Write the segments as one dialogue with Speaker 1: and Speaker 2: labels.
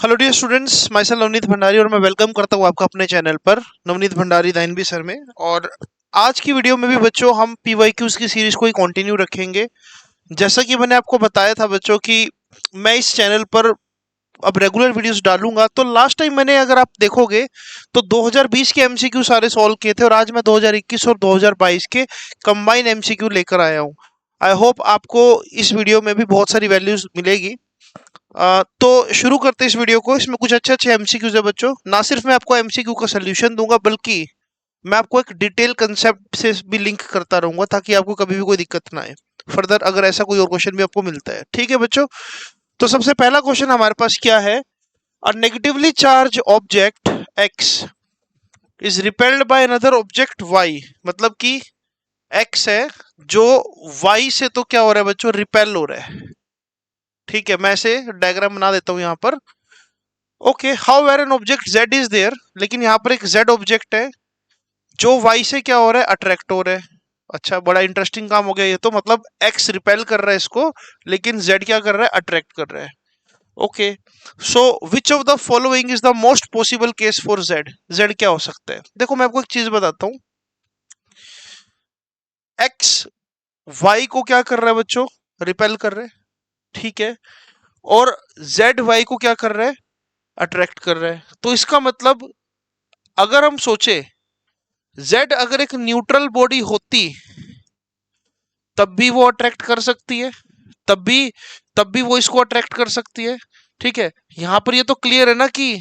Speaker 1: Hello dear students, myself Navneet Bhandari और मैं welcome करता हूँ आपका अपने चैनल पर Navneet Bhandari the NB sir में। और आज की वीडियो में भी बच्चों हम पीवाईक्यूज की सीरीज को ही कंटिन्यू रखेंगे। जैसा कि मैंने आपको बताया था बच्चों कि मैं इस चैनल पर अब रेगुलर वीडियोस डालूंगा। तो लास्ट टाइम मैंने, अगर आप देखोगे, तो 2020 के एमसीक्यू सारे सॉल्व किए थे और आज मैं 2021 और 2022 के कंबाइन एमसीक्यू लेकर आया हूँ। आई होप आपको इस वीडियो में भी बहुत सारी वैल्यूज मिलेगी। तो शुरू करते हैं इस वीडियो को। इसमें कुछ अच्छे अच्छे एमसीक्यूज है बच्चों। ना सिर्फ मैं आपको एमसीक्यू का सोल्यूशन दूंगा, बल्कि मैं आपको एक डिटेल कंसेप्ट से भी लिंक करता रहूंगा ताकि आपको कभी भी कोई दिक्कत ना आए फर्दर, अगर ऐसा कोई और क्वेश्चन भी आपको मिलता है। ठीक है बच्चों, तो सबसे पहला क्वेश्चन हमारे पास क्या है। A negatively charge object X is repelled by another object Y. मतलब कि एक्स है जो वाई से तो क्या हो रहा है बच्चों, रिपेल हो रहा है। ठीक है, मैं ऐसे डायग्राम बना देता हूं यहां पर। Okay, however an object Z is there, लेकिन यहाँ पर एक जेड ऑब्जेक्ट है जो वाई से क्या हो रहा है, अट्रैक्ट हो रहा है। अच्छा, बड़ा इंटरेस्टिंग काम हो गया ये तो। मतलब एक्स रिपेल कर रहा है इसको, लेकिन जेड क्या कर रहा है, अट्रैक्ट कर रहा है। Okay, so which of the following is the most possible case for Z. Z क्या हो सकता है, देखो मैं आपको एक चीज बताता हूँ। एक्स वाई को क्या कर रहा है बच्चों, रिपेल कर रहा है। ठीक है, और जेड वाई को क्या कर रहा है, अट्रैक्ट कर रहा है। तो इसका मतलब, अगर हम सोचे जेड अगर एक न्यूट्रल बॉडी होती तब भी वो अट्रैक्ट कर सकती है, तब भी तब भी वो इसको अट्रैक्ट कर सकती है। ठीक है, यहां पर ये तो क्लियर है ना कि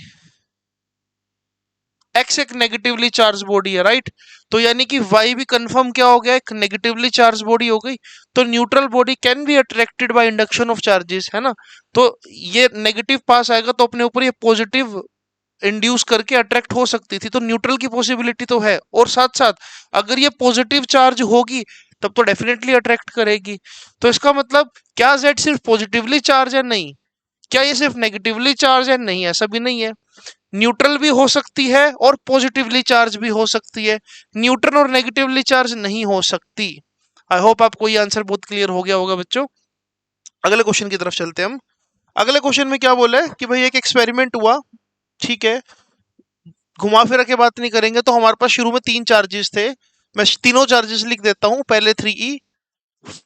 Speaker 1: एक्स एक नेगेटिवली चार्ज बॉडी है, राइट। तो यानी कि वाई भी कंफर्म क्या हो गया, एक नेगेटिवली चार्ज बॉडी हो गई। तो neutral body can be attracted by induction of charges, है ना। तो ये नेगेटिव पास आएगा तो अपने ऊपर ये पॉजिटिव इंड्यूस करके अट्रैक्ट हो सकती थी। तो न्यूट्रल की पॉसिबिलिटी तो है, और साथ साथ अगर ये पॉजिटिव चार्ज होगी तब तो डेफिनेटली अट्रैक्ट करेगी। तो इसका मतलब, क्या जेड सिर्फ पॉजिटिवली चार्ज है, नहीं। क्या ये सिर्फ नेगेटिवली चार्ज है, नहीं, ऐसा भी नहीं है। न्यूट्रल भी हो सकती है और पॉजिटिवली चार्ज भी हो सकती है। न्यूट्रल और नेगेटिवली चार्ज नहीं हो सकती। आई होप आपको ये आंसर बहुत क्लियर हो गया होगा बच्चों। अगले क्वेश्चन की तरफ चलते हैं हम। अगले क्वेश्चन में क्या बोला है कि भाई एक एक्सपेरिमेंट हुआ। ठीक है, घुमा फिरा के बात नहीं करेंगे। तो हमारे पास शुरू में तीन चार्जेस थे। मैं तीनों चार्जेस लिख देता हूं। पहले 3e,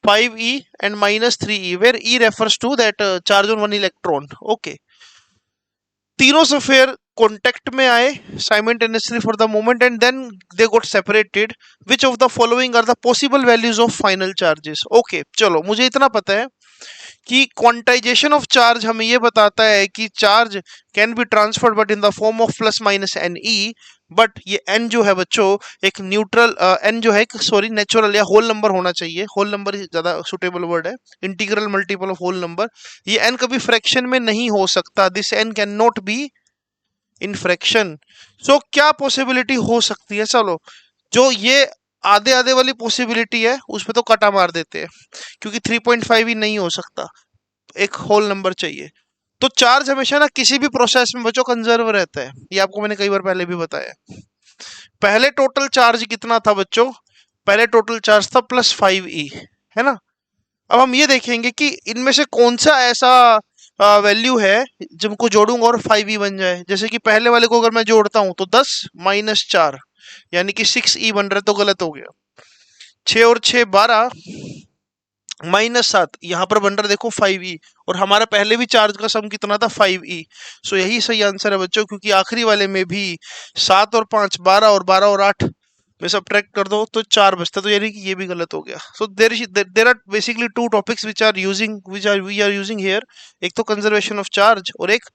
Speaker 1: 5e and -3e, where e refers to that charge on one electron. Okay, तीनों से फिर कॉन्टेक्ट में आए simultaneously for the moment and then they got separated. Which of the following are the possible values of final charges. Okay, चलो मुझे इतना पता है कि क्वांटाइजेशन ऑफ चार्ज हमें ये बताता है कि charge can be transferred but in the form of plus minus n e. But ये एन जो है बच्चों, एक न्यूट्रल एन जो है, सॉरी, नेचुरल या होल नंबर होना चाहिए। होल नंबर ज्यादा सुटेबल वर्ड है, integral multiple of whole number. ये एन कभी फ्रैक्शन में नहीं हो सकता। This n can not be in fraction. So क्या पॉसिबिलिटी हो सकती है, चलो जो ये आधे आधे वाली पॉसिबिलिटी है उस पर तो कटा मार देते हैं, क्योंकि 3.5 ही नहीं हो सकता, एक होल नंबर चाहिए। तो चार्ज हमेशा ना किसी भी प्रोसेस में बच्चों कंजर्व रहता है, ये आपको मैंने कई बार पहले भी बताया। पहले टोटल चार्ज कितना था बच्चों, पहले टोटल चार्ज था +5e, है ना। अब हम ये देखेंगे कि इनमें से कौन सा ऐसा वैल्यू है जिनको जोड़ूंगा और 5e बन जाए। जैसे कि पहले वाले को अगर मैं जोड़ता हूं तो 10 -4 यानी कि 6e बन रहा है, तो गलत हो गया। 6 और 6 12 -7 यहां पर बन रहा है, देखो 5e। और हमारा पहले भी चार्ज का सम कितना था, 5e। सो यही सही आंसर है बच्चों, क्योंकि आखिरी वाले में भी 7 और 5 12 और 12 और 8 में सब्ट्रैक्ट कर दो तो 4 बचता, तो यानी कि ये भी गलत हो गया। So there are basically two topics which are we are using here. एक तो कंजर्वेशन ऑफ चार्ज और एक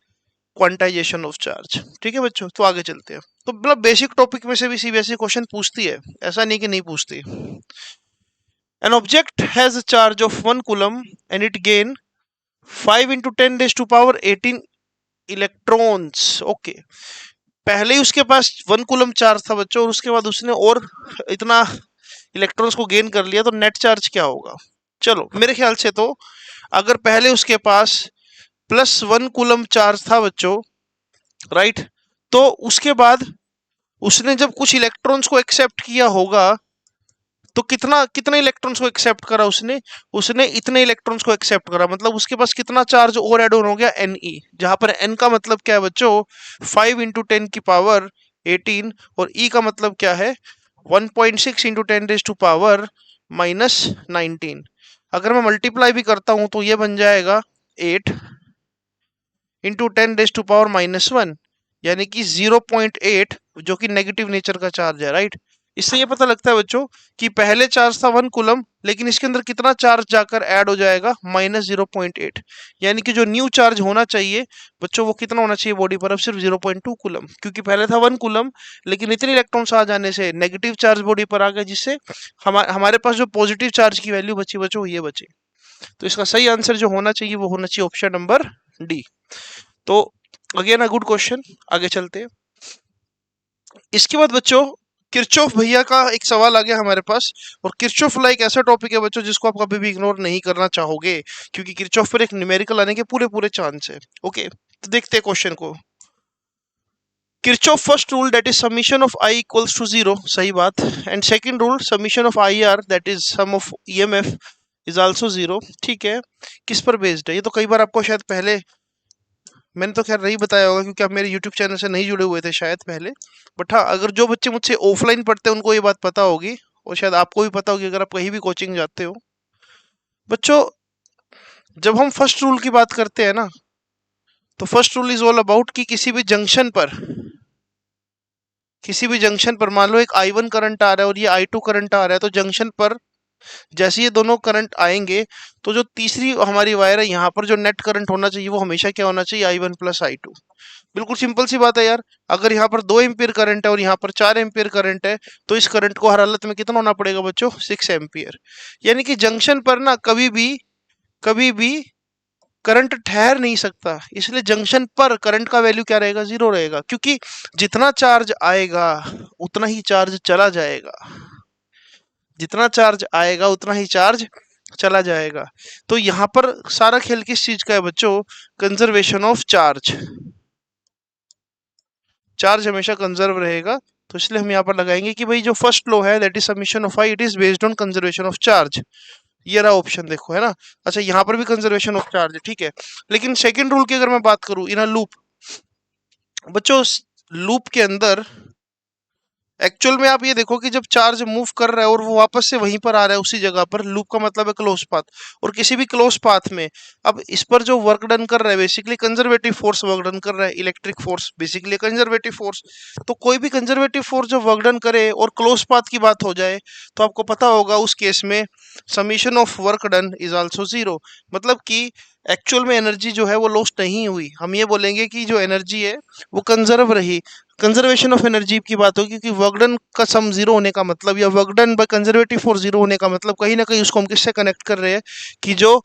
Speaker 1: क्वांटाइजेशन ऑफ चार्ज। ठीक है बच्चों, तो आगे चलते हैं। तो मतलब बेसिक टॉपिक में से भी सीबीएसई क्वेश्चन पूछती है, ऐसा नहीं कि नहीं पूछती। An object has a charge of 1 coulomb and it gain 5 into 10 raised to power 18 electrons. Okay, पहले ही उसके पास 1 कूलम चार्ज था बच्चों, और उसके बाद उसने और इतना इलेक्ट्रॉन्स को गेन कर लिया, तो नेट चार्ज क्या होगा। चलो मेरे ख्याल से तो, अगर पहले उसके पास +1 कूलम चार्ज था बच्चों, राइट, तो उसके बाद उसने जब कुछ इलेक्ट्रॉन्स को एक्सेप्ट किया होगा तो कितना कितने इलेक्ट्रॉन्स को एक्सेप्ट करा उसने, उसने इतने इलेक्ट्रॉन्स को एक्सेप्ट करा, मतलब उसके पास कितना चार्ज और एड ऑन हो गया, एन ई, जहां पर एन का मतलब क्या है बच्चों, 5 × 10⁻18, और ई का मतलब क्या है, 1.6 × 10⁻⁻19। अगर मैं मल्टीप्लाई भी करता हूं तो ये बन जाएगा 8 × 10⁻⁻1, यानी कि 0.8, जो कि नेगेटिव नेचर का चार्ज है, राइट। इससे ये पता लगता है बच्चों कि पहले चार्ज था 1 कूलम, लेकिन इसके अंदर कितना चार्ज जाकर ऐड हो जाएगा, -0.8, यानी कि जो न्यू चार्ज होना चाहिए बच्चों वो कितना होना चाहिए बॉडी पर, अब सिर्फ 0.2 कूलम, क्योंकि पहले था 1 कूलम, लेकिन इतने इलेक्ट्रॉन्स आ जाने से नेगेटिव चार्ज बॉडी पर आ गए, जिससे हमारे पास जो पॉजिटिव चार्ज की वैल्यू बची बच्चों ये बची। तो इसका सही आंसर जो होना चाहिए वो होना चाहिए ऑप्शन नंबर डी। तो अगेन अ गुड क्वेश्चन, आगे चलते हैं। इसके बाद बच्चों किरचॉफ भैया का एक सवाल आ गया हमारे पास, और किरचॉफ ला एक ऐसा टॉपिक है बच्चों जिसको आप कभी भी इग्नोर नहीं करना चाहोगे, क्योंकि किरचॉफ पर एक न्यूमेरिकल आने के पूरे पूरे चांस है। ओके, तो देखते हैं क्वेश्चन को। Kirchhoff first rule that is summation of I equals to 0, सही बात, and second rule summation of I R that is sum of EMF is also 0, ठीक है। किस पर बेस्ड है, ये तो कई बार आपको शायद पहले मैंने तो खैर नहीं बताया होगा, क्योंकि आप मेरे यूट्यूब चैनल से नहीं जुड़े हुए थे शायद पहले, बट हाँ, अगर जो बच्चे मुझसे ऑफलाइन पढ़ते हैं उनको ये बात पता होगी, और शायद आपको भी पता होगी अगर आप कहीं भी कोचिंग जाते हो। बच्चों जब हम फर्स्ट रूल की बात करते हैं ना, तो first rule is all about कि किसी भी जंक्शन पर मान लो एक I1 करंट आ रहा है और ये I2 करंट आ रहा है, तो जंक्शन पर जैसे ये दोनों करंट आएंगे, तो जो तीसरी हमारी वायर है यहाँ पर जो नेट करंट होना चाहिए वो हमेशा क्या होना चाहिए, I1 + I2। बिल्कुल सिंपल सी बात है यार, अगर यहाँ पर 2 एम्पियर करंट है और यहाँ पर 4 एम्पियर करंट है, तो इस करंट को हर हालत में कितना होना पड़ेगा बच्चों, 6 एम्पियर। यानी कि जंक्शन पर ना कभी भी करंट ठहर नहीं सकता, इसलिए जंक्शन पर करंट का वैल्यू क्या रहेगा, 0 रहेगा, क्योंकि जितना चार्ज आएगा उतना ही चार्ज चला जाएगा, जितना चार्ज आएगा उतना ही चार्ज चला जाएगा। तो यहाँ पर सारा खेल किस चीज का है बच्चों, कंजर्वेशन ऑफ चार्ज। चार्ज हमेशा कंजर्व रहेगा, तो इसलिए हम यहाँ पर लगाएंगे कि भाई जो फर्स्ट लॉ है that is summation of I, it is based on conservation of charge. ये रहा ऑप्शन, देखो है ना। अच्छा, यहाँ पर भी कंजर्वेशन ऑफ चार्ज है, ठीक है। लेकिन सेकेंड रूल की अगर मैं बात करूं, इन अ लूप बच्चों, लूप के अंदर एक्चुअल में आप ये देखो कि जब चार्ज मूव कर रहा है और वो वापस से वहीं पर आ रहा है उसी जगह पर, लूप का मतलब है क्लोज पाथ, और किसी भी क्लोज पाथ में अब इस पर जो वर्क डन कर रहा है basically conservative force work done कर रहा है, electric force basically conservative force. तो कोई भी कंजर्वेटिव फोर्स जब वर्क डन करे और क्लोज पाथ की बात हो जाए, तो आपको पता होगा उस केस में summation of work done is also 0, मतलब कि एक्चुअल में एनर्जी जो है वो लॉस्ट नहीं हुई, हम ये बोलेंगे कि जो एनर्जी है वो कंजर्व रही। कंजर्वेशन ऑफ एनर्जी की बात होगी, क्योंकि वर्क डन का सम 0 होने का मतलब, या work done by conservative force 0 होने का मतलब, कहीं ना कहीं उसको हम किससे कनेक्ट कर रहे हैं कि जो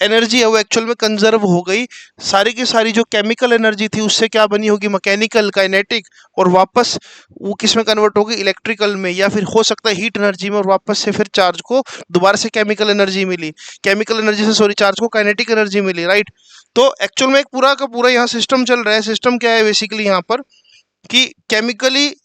Speaker 1: एनर्जी है वो एक्चुअल में कंजर्व हो गई, सारी की सारी जो केमिकल एनर्जी थी उससे क्या बनी होगी, मैकेनिकल, काइनेटिक, और वापस वो किस में कन्वर्ट होगी, इलेक्ट्रिकल में, या फिर हो सकता है हीट एनर्जी में, और वापस से फिर चार्ज को दोबारा से केमिकल एनर्जी मिली, केमिकल एनर्जी से सॉरी चार्ज को काइनेटिक एनर्जी मिली, राइट। तो एक्चुअल में एक पूरा का पूरा यहाँ सिस्टम चल रहा है। सिस्टम क्या है बेसिकली यहाँ पर कि केमिकली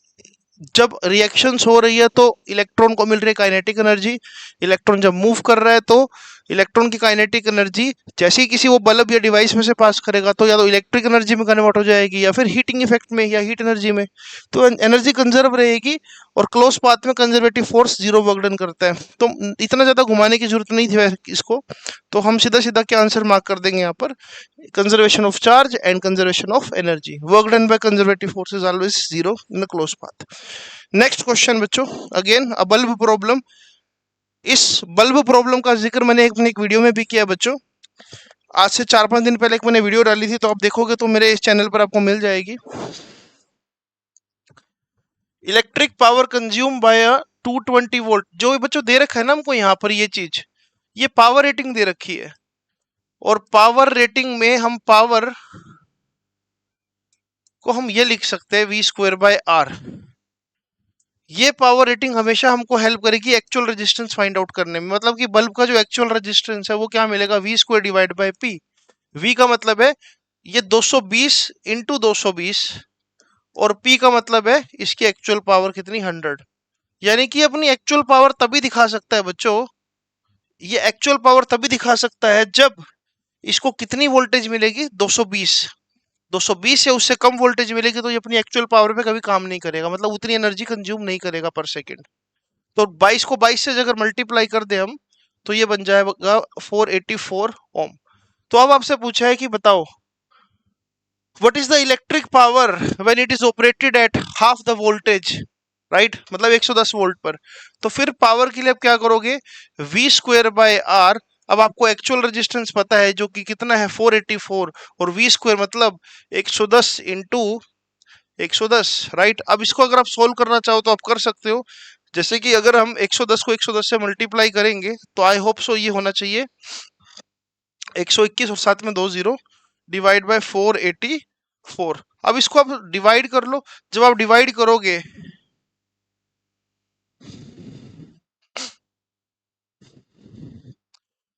Speaker 1: जब रिएक्शंस हो रही है तो इलेक्ट्रॉन को मिल रही है काइनेटिक एनर्जी, इलेक्ट्रॉन जब मूव कर रहा है तो इलेक्ट्रॉन की काइनेटिक एनर्जी जैसे ही किसी वो बल्ब या डिवाइस में से पास करेगा तो या तो इलेक्ट्रिक एनर्जी में कन्वर्ट हो जाएगी या फिर हीटिंग इफेक्ट में या हीट एनर्जी में, तो एनर्जी कंजर्व रहेगी। और क्लोज पाथ में कंजर्वेटिव फोर्स 0 वर्क डन करता है, तो इतना ज़्यादा घुमाने की जरूरत नहीं थी इसको, तो हम सीधा सीधा क्या आंसर मार्क कर देंगे यहाँ पर, conservation of charge and conservation of energy, work done by conservative force is always 0 in the close path. Next question बच्चों, अगेन अ बल्ब प्रॉब्लम। इस बल्ब प्रॉब्लम का जिक्र मैंने अपने एक वीडियो में भी किया बच्चों, आज से 4-5 दिन पहले एक मैंने वीडियो डाली थी, तो आप देखोगे तो मेरे इस चैनल पर आपको मिल जाएगी। Electric power consume by 220 volt, जो बच्चों दे रखा है ना हमको यहाँ पर ये चीज, ये पावर रेटिंग दे रखी है, और पावर रेटिंग में हम पावर को हम ये लिख सकते हैं V²/R। ये पावर रेटिंग हमेशा हमको हेल्प करेगी एक्चुअल रेजिस्टेंस फाइंड आउट करने में, मतलब कि बल्ब का जो एक्चुअल रेजिस्टेंस है वो क्या मिलेगा, V² / P। V का मतलब है ये 220 × 220, और P का मतलब है इसकी एक्चुअल पावर कितनी, 100। यानी कि अपनी एक्चुअल पावर तभी दिखा सकता है बच्चों, ये एक्चुअल पावर तभी दिखा सकता है जब इसको कितनी वोल्टेज मिलेगी, 220। 220 या उससे कम वोल्टेज मिलेगी तो ये अपनी एक्चुअल पावर पे कभी काम नहीं करेगा, मतलब उतनी एनर्जी कंज्यूम नहीं करेगा पर सेकेंड। तो 22 को 22 से अगर मल्टीप्लाई कर दे हम, तो ये बन जाएगा 484 ओम। तो अब आपसे पूछा है कि बताओ, what is the electric power when it is operated at half the voltage, right, मतलब 110 वोल्ट पर। तो फिर पावर के लिए आप क्या करोगे, वी स्क्वेयर बाय आर। अब आपको एक्चुअल रेजिस्टेंस पता है जो कि कितना है 484, और वी स्क्वेयर मतलब 110 इंटू 110, राइट। अब इसको अगर आप सोल्व करना चाहो तो आप कर सकते हो, जैसे कि अगर हम 110 को 110 से मल्टीप्लाई करेंगे तो आई होप सो ये होना चाहिए 121 और साथ में 2 जीरो, डिवाइड बाय 484। अब इसको आप डिवाइड कर लो। जब आप डिवाइड करोगे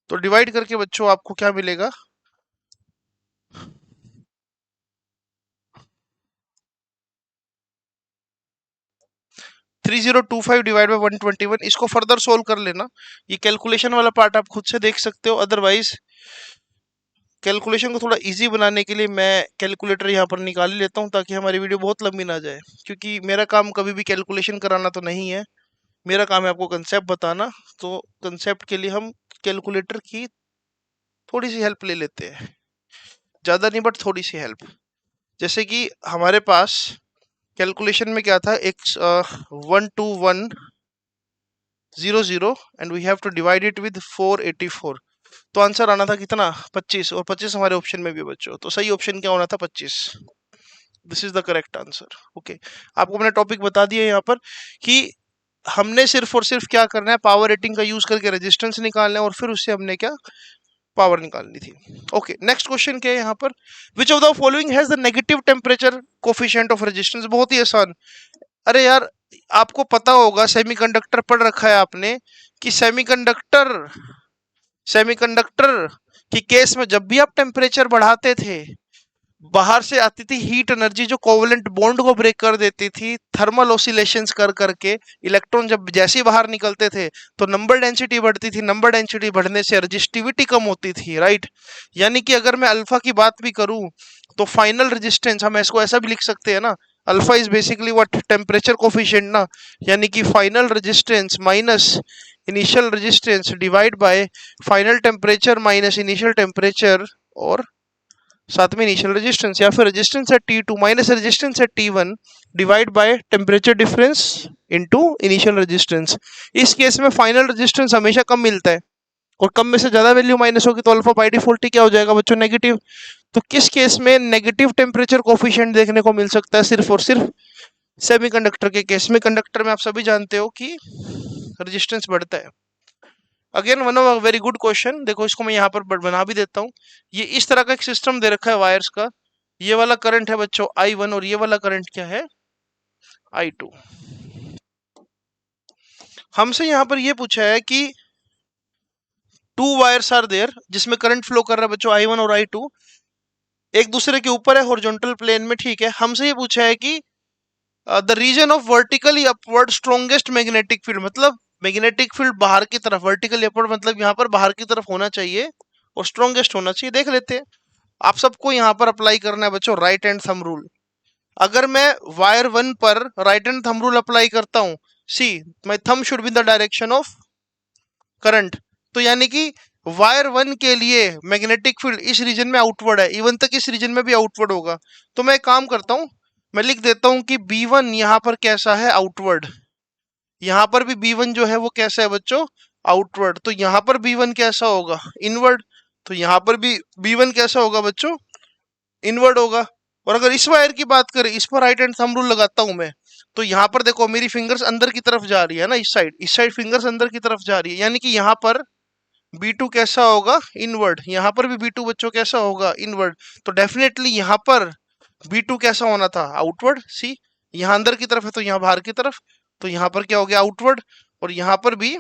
Speaker 1: तो डिवाइड करके बच्चों आपको क्या मिलेगा, 3025 डिवाइड बाय 121। इसको फर्दर सोल्व कर लेना, ये कैलकुलेशन वाला पार्ट आप खुद से देख सकते हो। अदरवाइज कैलकुलेशन को थोड़ा इजी बनाने के लिए मैं कैलकुलेटर यहाँ पर निकाल ही लेता हूँ, ताकि हमारी वीडियो बहुत लंबी ना जाए, क्योंकि मेरा काम कभी भी कैलकुलेशन कराना तो नहीं है, मेरा काम है आपको कंसेप्ट बताना। तो कंसेप्ट के लिए हम कैलकुलेटर की थोड़ी सी हेल्प ले लेते हैं, ज़्यादा नहीं बट थोड़ी सी हेल्प। जैसे कि हमारे पास कैलकुलेशन में क्या था, एक 12100 and we have to divide it with 484। तो आंसर आना था कितना, 25, और 25 हमारे ऑप्शन में भी बच्चों, तो सही ऑप्शन क्या होना था, 25। This is the correct answer. Okay, आपको मैंने टॉपिक बता दिया यहाँ पर कि हमने सिर्फ और सिर्फ क्या करना है, पावर रेटिंग का यूज करके रेजिस्टेंस निकालना है, और फिर उससे हमने क्या पावर निकालनी थी। ओके, नेक्स्ट क्वेश्चन क्या है यहाँ पर, विच of the following has the negative temperature coefficient of resistance. बहुत ही आसान। अरे यार, आपको पता होगा, सेमीकंडक्टर पढ़ रखा है आपने, कि सेमीकंडक्टर सेमीकंडक्टर की केस में जब भी आप टेम्परेचर बढ़ाते थे, बाहर से आती थी हीट एनर्जी जो कोवलेंट बॉन्ड को ब्रेक कर देती थी, थर्मल ऑसिलेशंस कर करके। इलेक्ट्रॉन जब जैसे ही बाहर निकलते थे तो नंबर डेंसिटी बढ़ती थी, नंबर डेंसिटी बढ़ने से रजिस्टिविटी कम होती थी, राइट। यानी कि अगर मैं अल्फा की बात भी करूं तो फाइनल रेजिस्टेंस हम इसको ऐसा भी लिख सकते हैं ना, alpha is basically what, temperature coefficient ना। यानी कि final resistance minus initial resistance divide by final temperature minus initial temperature, और साथ में इनिशियल रेजिस्टेंस, या फिर resistance at T2 minus resistance at T1 divide by temperature difference into initial resistance. इस case में फाइनल रेजिस्टेंस हमेशा कम मिलता है, और कम में से ज्यादा वैल्यू माइनस होगी तो अल्फा बाय डिफॉल्ट ही क्या हो जाएगा बच्चों, नेगेटिव। तो किस केस में नेगेटिव टेम्परेचर कोफिशिएंट देखने को मिल सकता है, सिर्फ और सिर्फ सेमीकंडक्टर के केस में। कंडक्टर में आप सभी जानते हो कि रेजिस्टेंस बढ़ता है। Again one of very good question, देखो इसको मैं यहाँ पर बना भी देता हूँ। ये इस तरह का एक सिस्टम दे रखा है वायर्स का, ये वाला करंट है बच्चों I1, और ये वाला करंट क्या है, I2। हमसे यहाँ पर ये पूछा है कि टू वायर्स आर देयर जिसमें करंट फ्लो कर रहा है बच्चों I1 और I2, एक दूसरे के ऊपर है हॉरिजॉन्टल प्लेन में, ठीक है। हमसे ये पूछा है कि the region of vertically upward strongest magnetic field, मतलब मैग्नेटिक फील्ड बाहर की तरफ, वर्टिकली अपवर्ड मतलब यहाँ पर बाहर की तरफ होना चाहिए और स्ट्रॉन्गेस्ट होना चाहिए। देख लेते हैं। आप सबको यहाँ पर अप्लाई करना है बच्चों राइट हैंड थंब रूल। अगर मैं वायर 1 पर right hand thumb rule apply करता हूँ, see my thumb should be in the direction of current, तो यानी कि वायर 1 के लिए मैग्नेटिक फील्ड इस रीजन में आउटवर्ड है, इवन तक इस रीजन में भी आउटवर्ड होगा। तो मैं एक काम करता हूँ, मैं लिख देता हूँ कि B1 यहाँ पर कैसा है, आउटवर्ड। यहाँ पर भी B1 जो है वो कैसा है बच्चों, आउटवर्ड। तो यहाँ पर B1 कैसा होगा, इनवर्ड। तो यहाँ पर भी B1 कैसा होगा बच्चों, इनवर्ड होगा। और अगर इस वायर की बात करें, इस पर राइट हैंड थंब रूल लगाता हूं मैं, तो यहाँ पर देखो मेरी फिंगर्स अंदर की तरफ जा रही है ना, इस साइड फिंगर्स अंदर की तरफ जा रही है, यानी कि यहाँ पर B2 कैसा होगा, इनवर्ड। यहाँ पर भी B2 बच्चों कैसा होगा, इनवर्ड। तो डेफिनेटली यहाँ पर B2 कैसा होना था, आउटवर्ड। सी, यहाँ अंदर की तरफ है तो यहाँ बाहर की तरफ, तो यहाँ पर क्या हो गया, आउटवर्ड। और यहाँ पर भी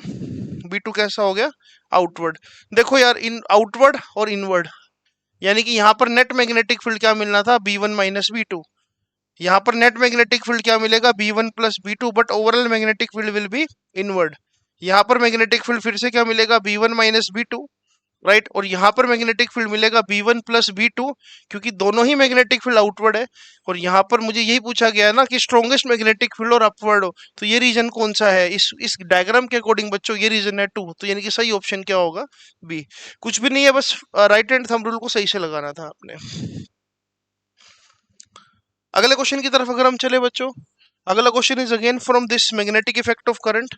Speaker 1: B2 कैसा हो गया, आउटवर्ड। देखो यार, इन आउटवर्ड और इनवर्ड, यानी कि यहाँ पर नेट मैग्नेटिक फील्ड क्या मिलना था, B1 माइनस B2। यहाँ पर नेट मैग्नेटिक फील्ड क्या मिलेगा, B1 plus B2, but overall magnetic field will be inward. यहाँ पर मैग्नेटिक फील्ड फिर से क्या मिलेगा, B1 माइनस B2, राइट। और यहाँ पर मैग्नेटिक फील्ड मिलेगा B1 प्लस B2, क्योंकि दोनों ही मैग्नेटिक फील्ड आउटवर्ड है। और यहाँ पर मुझे यही पूछा गया है ना कि स्ट्रॉन्गेस्ट मैग्नेटिक फील्ड और अपवर्ड हो, तो ये रीजन कौन सा है, इस डायग्राम के अकॉर्डिंग बच्चों ये रीजन है 2, तो यानी कि सही ऑप्शन क्या होगा, बी। कुछ भी नहीं है, बस राइट हैंड थंब रूल को सही से लगाना था आपने। अगले क्वेश्चन की तरफ अगर हम चले बच्चों, अगला question is again from this magnetic effect of current.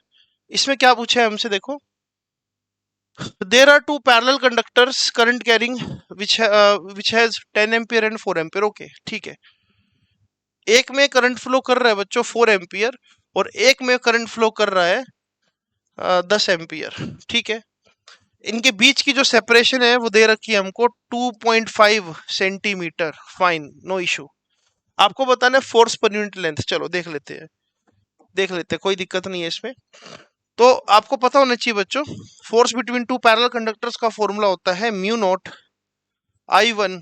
Speaker 1: इसमें क्या पूछा है हमसे, देखो, there are two parallel conductors current carrying which has 10 ampere and 4 ampere. Okay, ठीक है। एक में करंट फ्लो कर रहा है बच्चों 4 एम्पियर और एक में करंट फ्लो कर रहा है 10 एम्पियर, ठीक है। इनके बीच की जो सेपरेशन है वो दे रखी है हमको 2.5 सेंटीमीटर। Fine, no issue. आपको बताना है फोर्स पर यूनिट लेंथ। चलो देख लेते हैं, कोई दिक्कत नहीं है इसमें। तो आपको पता होना चाहिए बच्चों, force between two parallel conductors का फॉर्मूला होता है mu naught I1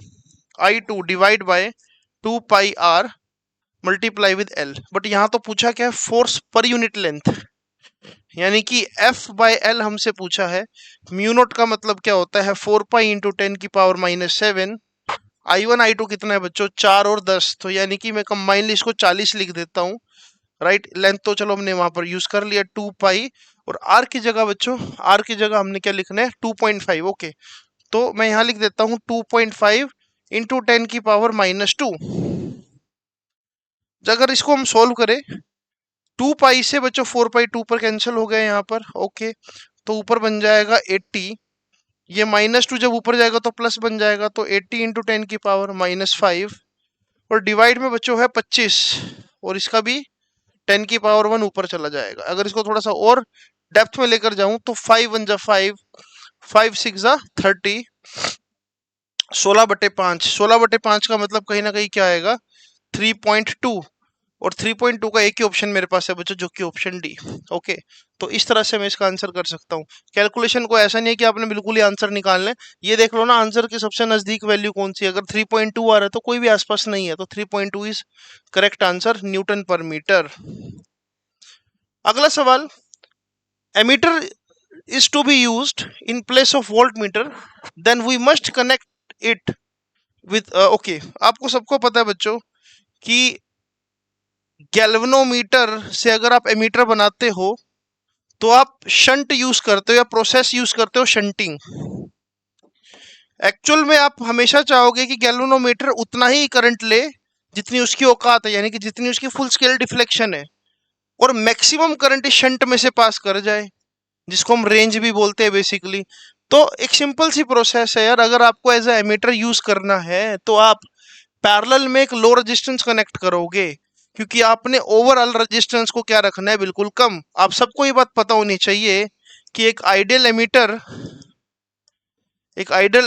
Speaker 1: I2 divide by 2 pi R multiply with L. But यहाँ तो पूछा क्या है, फोर्स पर यूनिट लेंथ, यानी कि F बाय एल हमसे पूछा है। म्यू नॉट का मतलब क्या होता है, 4 पाई इंटू 10⁻⁻⁷। I1 I2 कितना है बच्चों, 4 और 10, तो यानी कि मैं कंबाइनली इसको 40 लिख देता हूँ, राइट। लेंथ तो चलो हमने वहां पर यूज कर लिया 2 पाई, और आर की जगह बच्चों, आर की जगह हमने क्या लिखना है, 2.5। ओके, तो मैं यहां लिख देता हूं 2.5 इंटू 10⁻⁻2। अगर इसको हम सोल्व करें, 2 पाई से बच्चों 4 पाई 2 पर कैंसिल हो गया यहाँ पर। ओके, तो ऊपर बन जाएगा 80, ये -2 जब ऊपर जाएगा तो प्लस बन जाएगा, तो 80 इंटू 10⁻⁻5, और डिवाइड में बच्चों है 25, और इसका भी 10⁻1 ऊपर चला जाएगा। अगर इसको थोड़ा सा और डेप्थ में लेकर जाऊं तो 5 1 जा 5, 5 6 जा 30, 16/5। 16/5 का मतलब कहीं ना कहीं क्या आएगा, 3.2, और 3.2 का एक ही ऑप्शन मेरे पास है बच्चों, जो कि ऑप्शन डी। ओके, तो इस तरह से मैं इसका आंसर कर सकता हूँ। कैलकुलेशन को ऐसा नहीं है कि आपने बिल्कुल ही आंसर निकालना है, ये देख लो ना आंसर की सबसे नजदीक वैल्यू कौन सी है। अगर 3.2 आ रहा है तो कोई भी आसपास नहीं है, तो 3.2 इज करेक्ट आंसर, न्यूटन पर मीटर। अगला सवाल, ammeter is to be used in place of voltmeter, then we must connect it with okay, आपको सबको पता है बच्चों कि गैल्वेनोमीटर से अगर आप एमीटर बनाते हो तो आप शंट यूज करते हो या प्रोसेस यूज करते हो शंटिंग। एक्चुअल में आप हमेशा चाहोगे कि गैल्वेनोमीटर उतना ही करंट ले जितनी उसकी औकात है, यानी कि जितनी उसकी फुल स्केल डिफ्लेक्शन है, और मैक्सिमम करंट इस शंट में से पास कर जाए, जिसको हम रेंज भी बोलते हैं बेसिकली। तो एक सिंपल सी प्रोसेस है यार, अगर आपको एज ए एमीटर यूज करना है तो आप पैरेलल में एक लो रेजिस्टेंस कनेक्ट करोगे, क्योंकि आपने ओवरऑल रेजिस्टेंस को क्या रखना है, बिल्कुल कम। आप सबको ये बात पता होनी चाहिए कि एक आइडियल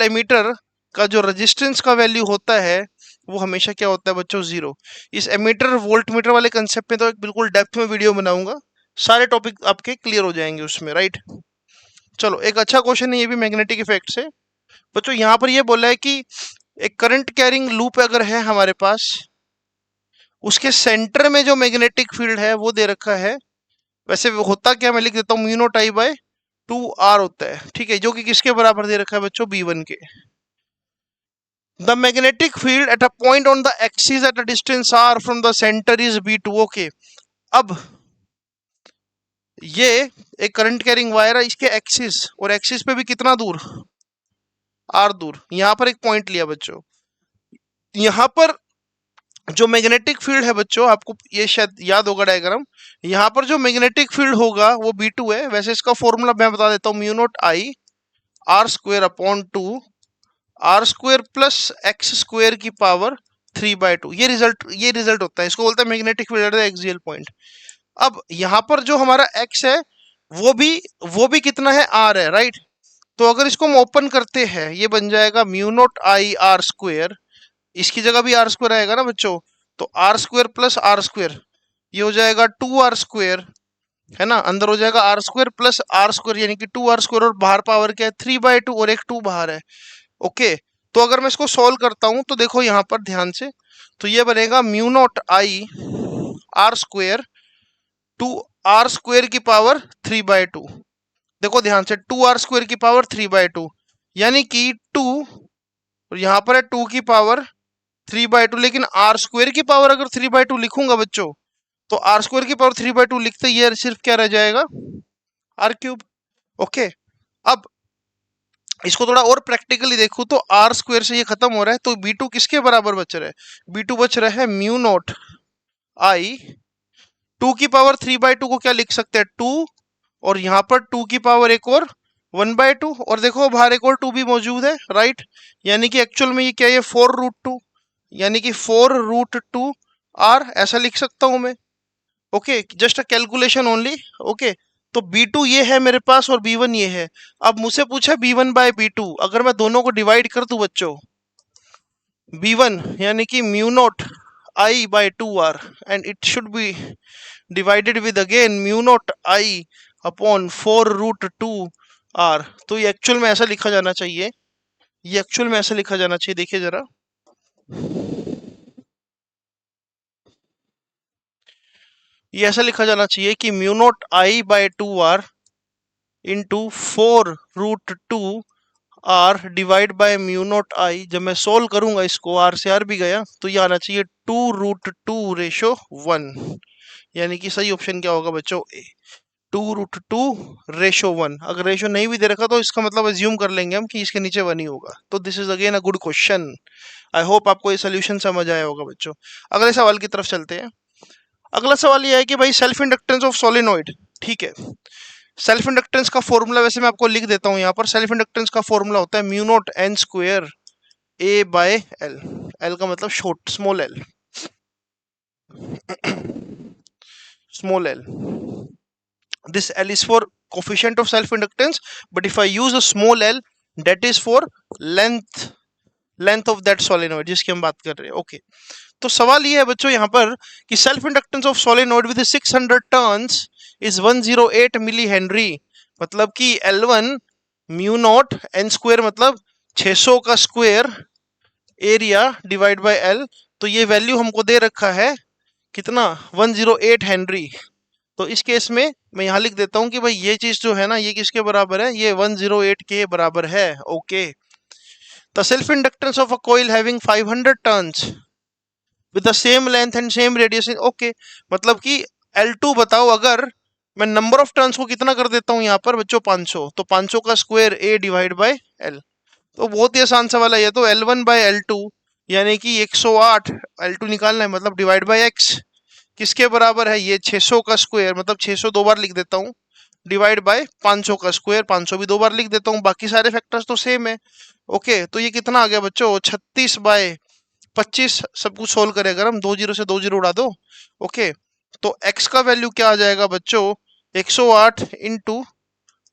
Speaker 1: एमीटर का जो रेजिस्टेंस का वैल्यू होता है वो हमेशा क्या होता है बच्चों, 0। इस एमीटर वोल्ट मीटर वाले कंसेप्ट में तो एक बिल्कुल डेप्थ में वीडियो बनाऊंगा, सारे टॉपिक आपके क्लियर हो जाएंगे उसमें, राइट। चलो, एक अच्छा क्वेश्चन है ये भी मैग्नेटिक इफेक्ट से बच्चों। यहाँ पर ये बोला है कि एक करंट कैरिंग लूप अगर है हमारे पास, उसके सेंटर में जो मैग्नेटिक फील्ड है वो दे रखा है। वैसे होता क्या, मैं लिख देता हूँ mu naught I bye 2R होता है, ठीक है, जो कि किसके बराबर दे रखा है बच्चों, B1 के। The magnetic field at a point on the axis at a distance R from the centre is B2। Okay, अब ये एक करंट कैरिंग वायर है, इसके एक्सिस, और एक्सिस पे भी कितना दूर, R दूर। यहां पर एक पॉइंट लिया बच्चों, यहां पर जो मैग्नेटिक फील्ड है बच्चों, आपको ये शायद याद होगा डायग्राम, यहां पर जो मैग्नेटिक फील्ड होगा वो B2 है। वैसे इसका फॉर्मूला मैं बता देता हूँ, mu naught I R² upon 2 R² plus X² की पावर 3/2। ये रिजल्ट होता है, इसको बोलते हैं magnetic field at the axial point. अब यहाँ पर जो हमारा X है वो भी कितना है, R है, राइट। तो अगर इसको हम ओपन करते हैं, ये बन जाएगा म्यू नॉट I R², इसकी जगह भी R² आएगा ना बच्चों, तो R² प्लस R², ये हो जाएगा 2R², है ना। अंदर हो जाएगा R² प्लस R², यानी कि 2R², और बाहर पावर क्या है, 3/2, और एक 2 बाहर है। ओके, तो अगर मैं इसको सॉल्व करता हूं तो देखो यहां पर ध्यान से, तो ये बनेगा mu naught I R square two R square की पावर 3/2। देखो ध्यान से, 2r² की पावर 3/2, यानी कि 2, और यहां पर है 2 की पावर 3/2, लेकिन आर स्क्वेयर की पावर अगर 3/2 लिखूंगा बच्चों, तो आर स्क्वेयर की पावर 3/2 लिखते ये सिर्फ क्या रह जाएगा, r³। ओके, अब इसको थोड़ा और प्रैक्टिकली देखूं तो आर स्क्वेयर से ये खत्म हो रहा है, तो b2 किसके बराबर बच रहा है, b2 बच रहा है म्यू नॉट आई 2 की पावर 3/2 को क्या लिख सकते हैं 2, और यहां पर 2 की पावर एक और 1/2, और देखो बाहर एक और 2 भी मौजूद है, राइट। यानी कि एक्चुअल में ये क्या है 4√2, यानी कि 4√2 आर ऐसा लिख सकता हूं मैं। Okay, just a calculation only. Okay, तो B2 ये है मेरे पास और B1 ये है। अब मुझसे पूछा B1/B2, अगर मैं दोनों को डिवाइड कर दूं बच्चों, B1 यानी कि mu naught I/2R, and it should be divided with again mu naught I upon 4√2R, तो ये एक्चुअल में ऐसा लिखा जाना चाहिए, ये एक्चुअल में ऐसा लिखा जाना चाहिए, देखिए जरा, ये ऐसा लिखा जाना चाहिए कि mu naught I/2R into 4√2R divide by mu naught I. जब मैं सोल्व करूंगा इसको, आर से आर भी गया, तो ये आना चाहिए 2√2:1, यानी कि सही ऑप्शन क्या होगा बच्चों, ए, 2√2:1। अगर रेशो नहीं भी दे रखा तो इसका मतलब अज्यूम कर लेंगे हम कि इसके नीचे 1 ही होगा। तो this is again a good question. I hope आपको ये सोल्यूशन समझ आया होगा बच्चों। अगले सवाल की तरफ चलते हैं। अगला सवाल ये है कि भाई सेल्फ इंडक्टेंस ऑफ सोलेनोइड, ठीक है। सेल्फ इंडक्टेंस का फॉर्मूला वैसे मैं आपको लिख देता हूं यहाँ पर। सेल्फ इंडक्टेंस का फॉर्मूला होता है mu not an square A/L। L का मतलब short, small L, small L. This L is for coefficient of self inductance, but if I use a small l, that is for length of that solenoid जिसकी हम बात कर रहे हैं। Okay, तो सवाल ये है बच्चों यहाँ पर कि self inductance of solenoid with 600 turns is 108 milli henry, मतलब कि L1 mu not an square, मतलब 600 का square area divide by L। तो ये वैल्यू हमको दे रखा है कितना, 108 हेनरी। तो इस केस में मैं यहाँ लिख देता हूं कि भाई ये चीज जो है ना, ये किसके बराबर है, ये 108 के बराबर है। Okay, the self inductance of a coil having 500 turns with the same length and same radius. Okay, मतलब कि L2 बताओ, अगर मैं नंबर ऑफ टर्न्स को कितना कर देता हूं यहाँ पर बच्चों 500, तो 500 का square A divide by L। तो बहुत ही आसान सवाल है ये तो। L1/L2 यानी कि 108, L2 निकालना है, मतलब डिवाइड बाय X किसके बराबर है, ये 600 का स्क्वायर, मतलब 600 दो बार लिख देता हूँ, डिवाइड बाय 500 का स्क्वायर, 500 भी दो बार लिख देता हूँ, बाकी सारे फैक्टर्स तो सेम है। ओके, तो ये कितना आ गया बच्चों, 36/25। सब कुछ सोल्व करें अगर हम, 2 जीरो से 2 जीरो उड़ा दो। ओके, तो x का वैल्यू क्या आ जाएगा बच्चों, 108 इंटू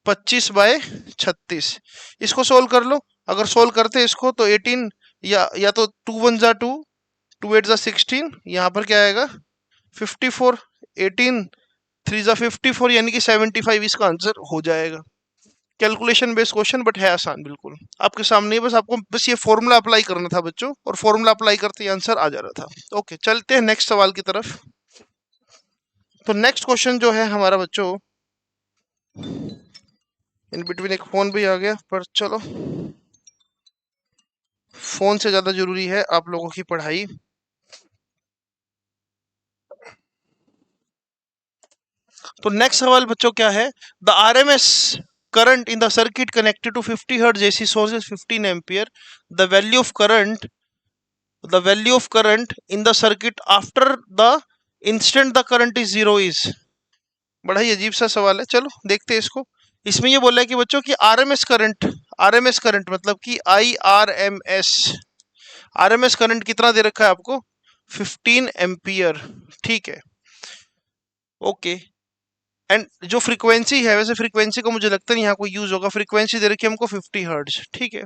Speaker 1: 25/36। इसको सोल्व कर लो। अगर सोल्व करते इसको तो 18, या तो 2 1 जा 2, 2 8 जा 16, यहाँ पर क्या आएगा 54, 18 3 जा 54, यानी कि 75 इसका आंसर हो जाएगा। कैलकुलेशन बेस्ड क्वेश्चन, बट है आसान बिल्कुल आपके सामने। बस आपको बस ये फॉर्मूला अप्लाई करना था बच्चों, और फॉर्मूला अप्लाई करते ही आंसर आ जा रहा था। ओके, चलते हैं नेक्स्ट सवाल की तरफ। तो नेक्स्ट क्वेश्चन जो है हमारा बच्चों, इन बिटवीन एक फोन भी आ गया, पर चलो, फोन से ज्यादा जरूरी है आप लोगों की पढ़ाई। तो नेक्स्ट सवाल बच्चों क्या है, the RMS current in the circuit connected to 50 hertz AC source is 15 ampere. The value of current, the value of current in the circuit after the instant the current is 0 is। बड़ा ही अजीब सा सवाल है, चलो देखते हैं इसको। इसमें ये बोला है कि बच्चों की आरएमएस करंट, आरएमएस करंट मतलब कि IRMS, आरएमएस करंट कितना दे रखा है आपको, 15 एम्पियर, ठीक है। ओके, एंड जो फ्रीक्वेंसी है, वैसे फ्रीक्वेंसी को मुझे लगता नहीं यहाँ कोई यूज होगा, फ्रीक्वेंसी दे रखी है हमको 50 हर्ट्ज, ठीक है।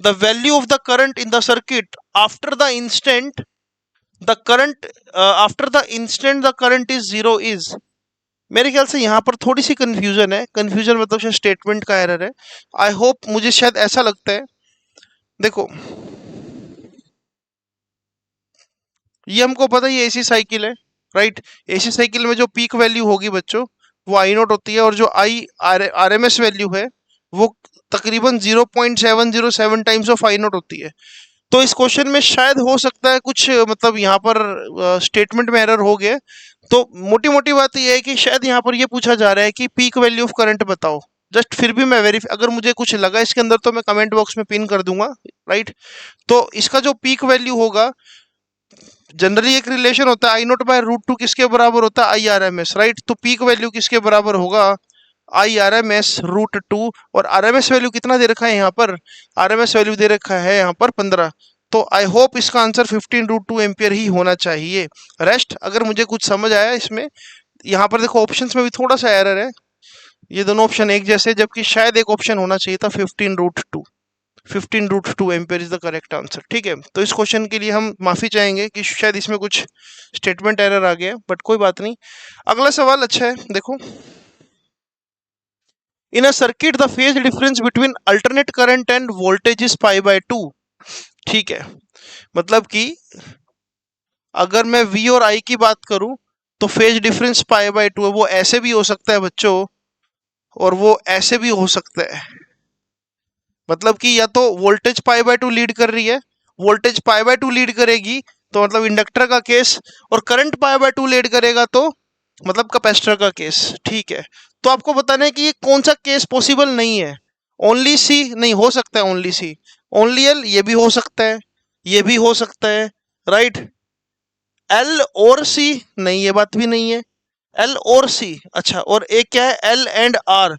Speaker 1: The value of the current in the circuit after the instant the current, after the instant the current is 0 is. मेरे ख्याल से यहाँ पर थोड़ी सी कंफ्यूजन है, कंफ्यूजन मतलब शायद स्टेटमेंट का एरर है। आई होप, मुझे शायद ऐसा लगता है देखो ये हमको पता है ये एसी साइकिल है, राइट। एसी साइकिल में जो पीक वैल्यू होगी बच्चों वो आई नोट होती है, और जो I R M S value है वो तकरीबन 0.707 टाइम्स ऑफ आई नोट होती है। तो इस क्वेश्चन में शायद हो सकता है कुछ मतलब यहाँ पर स्टेटमेंट में एरर हो गया। तो मोटी मोटी बात यह है कि शायद यहाँ पर ये पूछा जा रहा है कि पीक वैल्यू ऑफ करंट बताओ। जस्ट फिर भी मैं वेरीफाई, अगर मुझे कुछ लगा इसके अंदर तो मैं कमेंट बॉक्स में पिन कर दूंगा, राइट। तो इसका जो पीक वैल्यू होगा, जनरली एक रिलेशन होता है I naught by root two किसके बराबर होता है, I R M S, right. तो पीक वैल्यू किसके बराबर होगा, I R M S root two. और आर एम एस वैल्यू कितना दे रखा है यहाँ पर, आर एम एस वैल्यू दे रखा है यहाँ पर 15। तो आई होप इसका आंसर 15√2 एम्पियर ही होना चाहिए। रेस्ट अगर मुझे कुछ समझ आया इसमें, यहाँ पर देखो ऑप्शंस में भी थोड़ा सा एरर है, ये दोनों ऑप्शन एक जैसे, जबकि शायद एक ऑप्शन होना चाहिए था 15√2। 15√2 ampere is the correct answer, ठीक है। तो इस क्वेश्चन के लिए हम माफी चाहेंगे कि शायद इसमें कुछ स्टेटमेंट एरर आ गया, बट कोई बात नहीं। अगला सवाल अच्छा है, देखो। In a circuit the phase difference between alternate current and voltage is π/2। ठीक है, मतलब कि अगर मैं V और I की बात करूं तो फेज डिफरेंस π/2 है। वो ऐसे भी हो सकता है बच्चों, और वो ऐसे भी हो सकता है। मतलब कि या तो वोल्टेज π/2 लीड कर रही है, वोल्टेज π/2 लीड करेगी तो मतलब इंडक्टर का केस, और करंट π/2 लीड करेगा तो मतलब कैपेसिटर का केस, ठीक है। तो आपको बताना है कि ये कौन सा केस पॉसिबल नहीं है। ओनली सी नहीं हो सकता है, ओनली सी, ओनली एल ये भी हो सकता है, ये भी हो सकता है, राइट। एल और सी नहीं, ये बात भी नहीं है, एल और सी। अच्छा, और एक क्या है, L and R.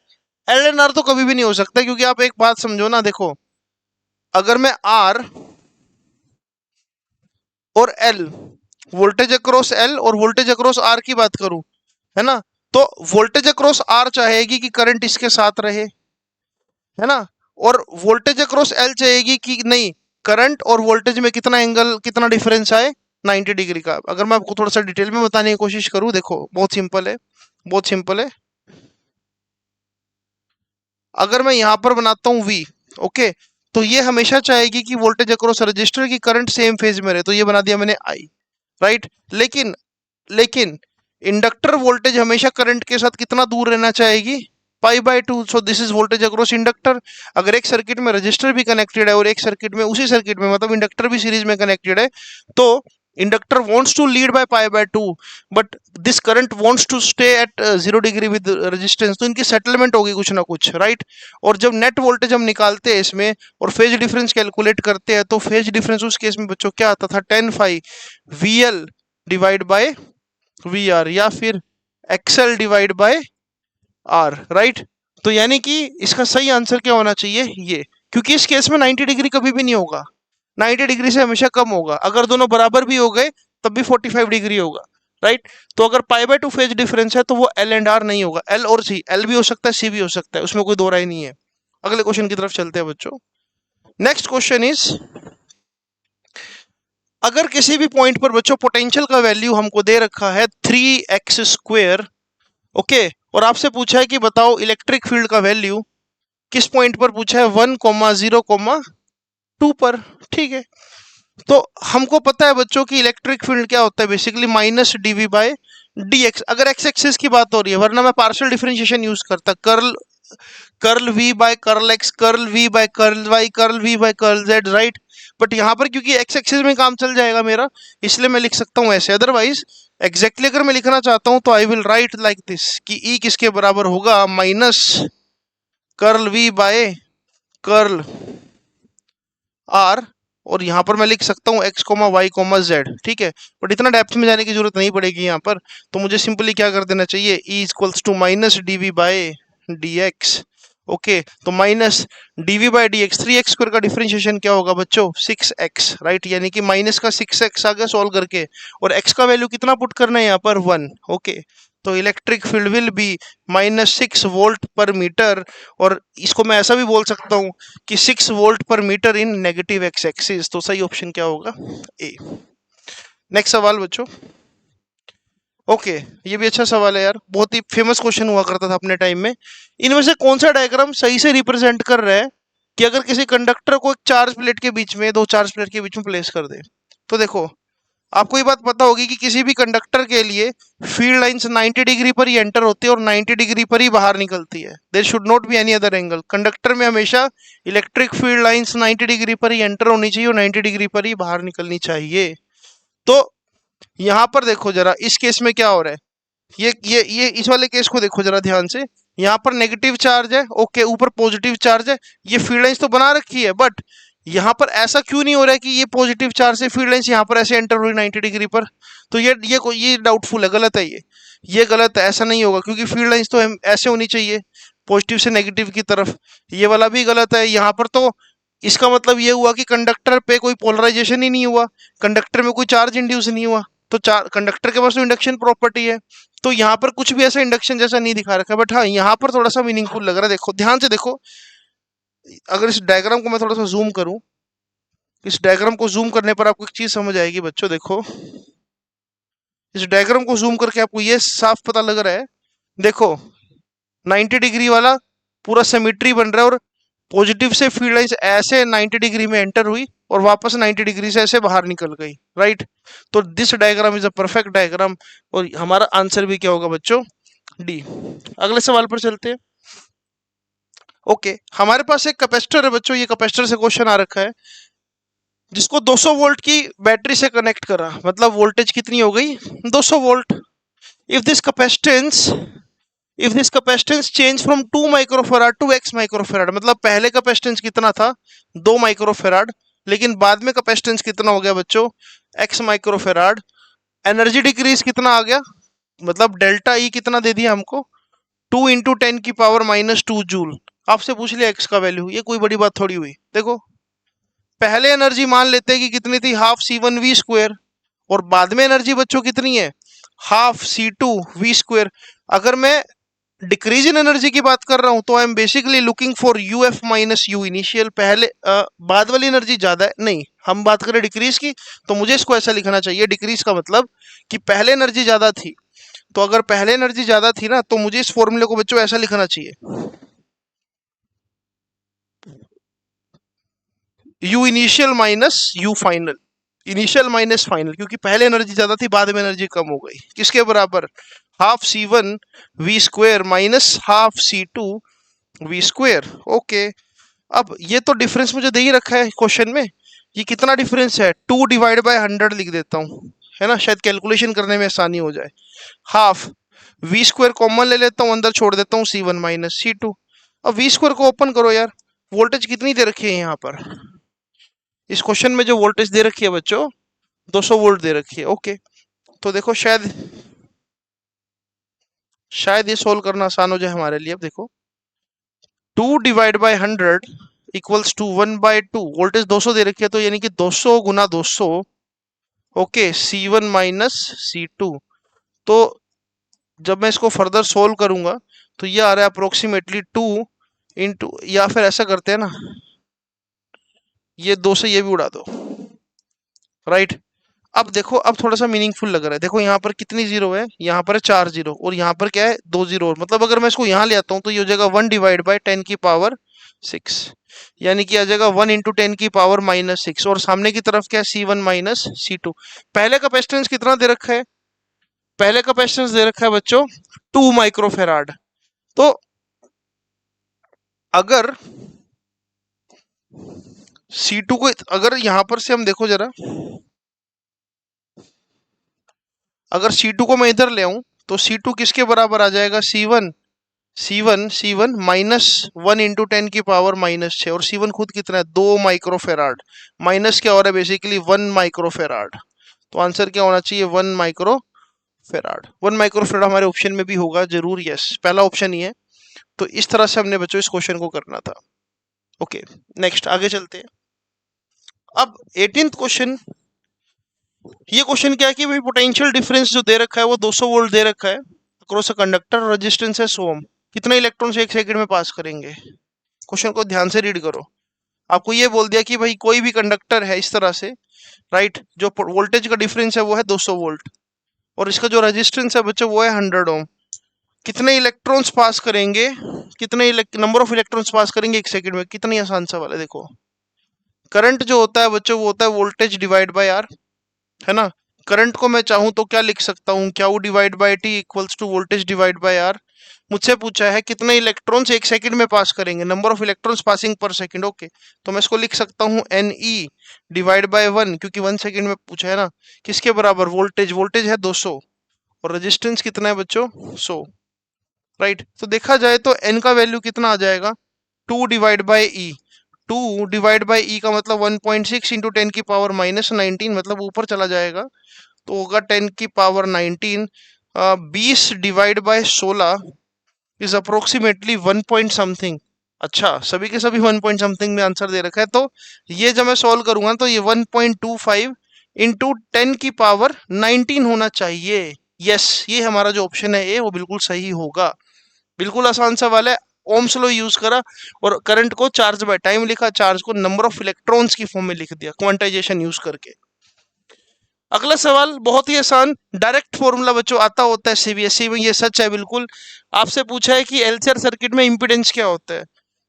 Speaker 1: L and R तो कभी भी नहीं हो सकता, क्योंकि आप एक बात समझो ना, देखो अगर मैं आर और एल, वोल्टेज अक्रॉस एल और वोल्टेज अक्रॉस आर की बात करूं, है ना, तो वोल्टेज अक्रॉस आर चाहेगी कि करंट इसके साथ रहे, है ना, और वोल्टेज अक्रॉस एल चाहेगी कि नहीं, करंट और वोल्टेज में कितना एंगल, कितना डिफरेंस आए, 90 डिग्री का। अगर मैं आपको थोड़ा सा डिटेल में बताने की कोशिश करूं, देखो बहुत सिंपल है, बहुत सिंपल है। अगर मैं यहां पर बनाता हूं V, ओके, तो ये हमेशा चाहेगी कि वोल्टेज अक्रॉस रजिस्टर की करंट सेम फेज में रहे, तो ये बना दिया मैंने I, राइट। लेकिन लेकिन इंडक्टर वोल्टेज हमेशा करंट के साथ कितना दूर रहना चाहेगी, π/2। So this is voltage across inductor. अगर एक सर्किट में रजिस्टर भी कनेक्टेड है और एक सर्किट में, उसी सर्किट में मतलब इंडक्टर भी सीरीज में कनेक्टेड है, तो inductor wants to lead by π/2, but this current wants to stay at 0 degree with resistance. तो इनकी सेटलमेंट होगी कुछ ना कुछ, राइट। और जब नेट वोल्टेज हम निकालते हैं इसमें और फेज डिफरेंस कैलकुलेट करते हैं, तो फेज डिफरेंस उस केस में बच्चों क्या आता था, 10φ VL डिवाइड बाय VR, या फिर XL divide by R, right. तो यानी कि इसका सही आंसर क्या होना चाहिए, ये, क्योंकि इस केस में 90 डिग्री कभी भी नहीं होगा, 90 डिग्री से हमेशा कम होगा। अगर दोनों बराबर भी हो गए तब भी 45 डिग्री होगा, राइट। तो अगर π/2 फेज डिफरेंस है तो वो L एंड R नहीं होगा, L और C, L भी हो सकता है C भी हो सकता है, उसमें कोई दो राय नहीं है। अगले क्वेश्चन की तरफ चलते हैं बच्चों। नेक्स्ट क्वेश्चन इज, अगर किसी भी पॉइंट पर बच्चों पोटेंशियल का वैल्यू हमको दे रखा है 3x², ओके, और आपसे पूछा है कि बताओ इलेक्ट्रिक फील्ड का वैल्यू, किस पॉइंट पर पूछा है, 1,0,2 पर, ठीक है। तो हमको पता है बच्चों की इलेक्ट्रिक फील्ड क्या होता है, बेसिकली -dV/dx, अगर एक्स एक्सिस की बात हो रही है, वरना मैं पार्शियल डिफरेंशिएशन यूज करता, curl curl V by curl x, curl V by curl y, curl V by curl z, right. But यहाँ पर क्योंकि एक्स एक्सिस में काम चल जाएगा मेरा, इसलिए मैं लिख सकता हूँ ऐसे। अदरवाइज एग्जैक्टली अगर मैं लिखना चाहता हूँ तो I will write like this कि E किसके बराबर होगा, minus curl V by curl R, और यहाँ पर मैं लिख सकता हूँ x, y, z, ठीक है। बट इतना डेप्थ में जाने की जरूरत नहीं पड़ेगी यहाँ पर, तो मुझे सिंपली क्या कर देना चाहिए, E equals to -dV/dx, okay. तो -dV/dx, 3x² का डिफरेंशिएशन क्या होगा बच्चों, 6x, राइट। यानी कि माइनस का 6x आ गया सॉल्व करके, और x का वैल्यू कितना पुट करना है यहाँ पर, 1, ओके। तो electric field will be -6 volt पर मीटर, और इसको मैं ऐसा भी बोल सकता हूँ कि 6 वोल्ट पर मीटर इन नेगेटिव एक्स एक्सिस। तो सही ऑप्शन क्या होगा, ए। नेक्स्ट सवाल बच्चों, ओके, ये भी अच्छा सवाल है यार, बहुत ही फेमस क्वेश्चन हुआ करता था अपने टाइम में। इनमें से कौन सा डायग्राम सही से रिप्रेजेंट कर रहा है कि अगर किसी कंडक्टर को एक चार्ज प्लेट के बीच में, दो चार्ज प्लेट के बीच में प्लेस कर दे, तो देखो आपको ये बात पता होगी कि किसी भी कंडक्टर के लिए फील्ड लाइंस 90 डिग्री पर ही एंटर होती है और 90 डिग्री पर ही बाहर निकलती है। There should not be any other angle. Conductor में हमेशा इलेक्ट्रिक फील्ड लाइंस 90 डिग्री पर ही एंटर होनी चाहिए और 90 डिग्री पर ही बाहर निकलनी चाहिए। तो यहाँ पर देखो जरा इस केस में क्या हो रहा है, ये इस वाले केस को देखो जरा ध्यान से। यहाँ पर नेगेटिव चार्ज है, ओके, ऊपर पॉजिटिव चार्ज है, ये फील्ड लाइंस तो बना रखी है, बट यहाँ पर ऐसा क्यों नहीं हो रहा है कि ये पॉजिटिव चार्ज से फील्ड लाइंस यहाँ पर ऐसे एंटर हुई 90 डिग्री पर। तो ये डाउटफुल है, गलत है, ये गलत है, ऐसा नहीं होगा क्योंकि फील्ड लाइंस तो ऐसे होनी चाहिए पॉजिटिव से नेगेटिव की तरफ। ये वाला भी गलत है यहाँ पर। तो इसका मतलब ये हुआ कि कंडक्टर पे कोई पोलराइजेशन ही नहीं हुआ, कंडक्टर में कोई चार्ज इंड्यूस नहीं हुआ, तो कंडक्टर के पास तो इंडक्शन प्रॉपर्टी है। तो यहाँ पर कुछ भी ऐसा इंडक्शन जैसा नहीं दिखा रखा, बट हाँ यहाँ पर थोड़ा सा मीनिंगफुल लग रहा है। देखो ध्यान से देखो, अगर इस डायग्राम को मैं थोड़ा सा जूम करूं, इस डायग्राम को जूम करने पर आपको एक चीज समझ आएगी बच्चों। देखो इस डायग्राम को जूम करके आपको ये साफ पता लग रहा है, देखो 90 डिग्री वाला पूरा सिमेट्री बन रहा है और पॉजिटिव से फील्ड लाइंस ऐसे 90 डिग्री में एंटर हुई और वापस 90 डिग्री से ऐसे बाहर निकल गई, राइट। तो this diagram is a perfect diagram और हमारा आंसर भी क्या होगा बच्चों, डी। अगले सवाल पर चलते हैं। ओके, हमारे पास एक कैपेसिटर है बच्चों, ये कैपेसिटर से क्वेश्चन आ रखा है, जिसको 200 वोल्ट की बैटरी से कनेक्ट करा, मतलब वोल्टेज कितनी हो गई, 200 volt. If this capacitance if this capacitance change from 2 microfarad to x microfarad, मतलब पहले कैपेसिटेंस कितना था, 2 माइक्रोफेराड, लेकिन बाद में कैपेसिटेंस कितना हो गया बच्चों, x माइक्रोफेराड। एनर्जी डिक्रीज कितना आ गया, मतलब डेल्टा ई कितना दे दिया हमको, 2 इंटू 10⁻⁻² जूल। आपसे पूछ लिया x का वैल्यू, ये कोई बड़ी बात थोड़ी हुई। देखो पहले एनर्जी मान लेते हैं कि कितनी थी, हाफ C1V², और बाद में एनर्जी बच्चों कितनी है, हाफ C2V²। अगर मैं डिक्रीज इन एनर्जी की बात कर रहा हूं तो I am basically looking for UF minus you initial. पहले बाद वाली एनर्जी ज्यादा है, नहीं, हम बात करें डिक्रीज की, तो मुझे इसको ऐसा लिखना चाहिए, डिक्रीज का मतलब कि पहले एनर्जी ज्यादा थी। तो अगर पहले एनर्जी ज्यादा थी ना, तो मुझे इस फॉर्मूले को बच्चों ऐसा लिखना चाहिए, you initial minus you final, initial minus final, क्योंकि पहले एनर्जी ज्यादा थी, बाद में एनर्जी कम हो गई। किसके बराबर, half C1V² minus half C2V²। Okay, अब ये तो डिफरेंस मुझे दे ही रखा है क्वेश्चन में, ये कितना डिफरेंस है, 2/100 लिख देता हूँ, है ना, शायद कैलकुलेशन करने में आसानी हो जाए। हाफ V² कॉमन ले लेता हूँ, अंदर छोड़ देता हूँ C1 माइनस C2। अब V² को ओपन करो यार, वोल्टेज कितनी दे रखी है यहाँ पर, इस क्वेश्चन में जो वोल्टेज दे रखी है बच्चों 200 वोल्ट दे रखी है। ओके, तो देखो शायद ये सोल्व करना आसान हो जाए हमारे लिए। अब देखो 2/100 इक्वल्स टू 1/2, वोल्टेज 200 दे रखी है, तो यानी कि 200 गुना 200, ओके, C1 माइनस C2। तो जब मैं इसको फर्दर सोल्व करूंगा तो ये आ रहा है अप्रोक्सीमेटली 2 इंटू, या फिर ऐसा करते हैं ना, ये 2 से ये भी उड़ा दो, राइट। अब देखो, अब थोड़ा सा मीनिंगफुल लग रहा है। देखो यहाँ पर कितनी जीरो है, यहाँ पर है 4 जीरो, और यहाँ पर क्या है 2 जीरो, मतलब अगर मैं इसको यहाँ ले आता हूँ तो ये हो जाएगा 1/10⁻⁶, यानी कि आ जाएगा 1 इंटू 10⁻⁻6, और सामने की तरफ क्या है C1 माइनस C2। पहले कैपेसिटेंस कितना दे रखा है, पहले कैपेसिटेंस दे रखा है बच्चों 2 माइक्रोफेराड। तो अगर C2 को, अगर यहां पर से हम देखो जरा, अगर C2 को मैं इधर ले आऊं तो C2 किसके बराबर आ जाएगा, C1 माइनस 1 इंटू 10⁻⁻6, और C1 खुद कितना है 2 माइक्रोफेराड, माइनस क्या हो रहा है बेसिकली 1 माइक्रोफेराड। तो आंसर क्या होना चाहिए, 1 माइक्रोफेराड। 1 माइक्रोफेराड हमारे ऑप्शन में भी होगा जरूर, यस, पहला ऑप्शन ही है। तो इस तरह से हमने बच्चों इस क्वेश्चन को करना था। ओके, नेक्स्ट आगे चलते हैं। अब 18th क्वेश्चन, ये क्वेश्चन क्या है कि भाई पोटेंशियल डिफरेंस जो दे रखा है वो 200 वोल्ट दे रखा है अक्रॉस अ कंडक्टर, रेजिस्टेंस है 100 ओम, कितने इलेक्ट्रॉन्स एक सेकंड में पास करेंगे। क्वेश्चन को ध्यान से रीड करो। आपको ये बोल दिया कि भाई कोई भी कंडक्टर है इस तरह से, राइट, जो वोल्टेज का डिफरेंस है वो है 200 वोल्ट, और इसका जो रेजिस्टेंस है बच्चों वो है 100 ओम। कितने इलेक्ट्रॉन्स पास करेंगे, कितने नंबर ऑफ इलेक्ट्रॉन्स पास करेंगे एक सेकंड में? कितनी आसान सवाल है। देखो करंट जो होता है बच्चों वो होता है वोल्टेज डिवाइड बाय आर, है ना। करंट को मैं चाहूं तो क्या लिख सकता हूं, क्या वो divide by T equals to voltage divide by R. मुझसे पूछा है कितने इलेक्ट्रॉन्स एक सेकंड में पास करेंगे, number of electrons passing per second. Okay, तो मैं इसको लिख सकता हूं N E divide by one, क्योंकि 1 सेकंड में पूछा है ना। किसके बराबर? वोल्टेज, वोल्टेज है 200 और रेजिस्टेंस कितना है बच्चों? 100, राइट। तो देखा जाए तो एन का वैल्यू कितना आ जाएगा? 2 divide by e. 2 divide by e का मतलब 1.6 इंटू 10⁻⁻19, मतलब ऊपर चला जाएगा तो होगा 10⁻19। 20 divide by 16 is approximately 1 point something. अच्छा, सभी के सभी 1 पॉइंट समथिंग में आंसर दे रखा है। तो ये जब मैं सॉल्व करूंगा तो ये 1.25 इंटू 10⁻19 होना चाहिए। यस, ये हमारा जो ऑप्शन है ए वो बिल्कुल सही होगा। बिल्कुल आसान सवाल है। ओम्स लॉ यूज करा और करंट को चार्ज बाय टाइम लिखा, चार्ज को नंबर ऑफ इलेक्ट्रॉन्स की फॉर्म में लिख दिया क्वांटाइजेशन यूज करके। अगला सवाल बहुत ही आसान, डायरेक्ट फॉर्मूला बच्चों आता होता है सीबीएसई में, ये सच है बिल्कुल। आपसे पूछा है कि एलसीआर सर्किट में इंपीडेंस क्या होता है,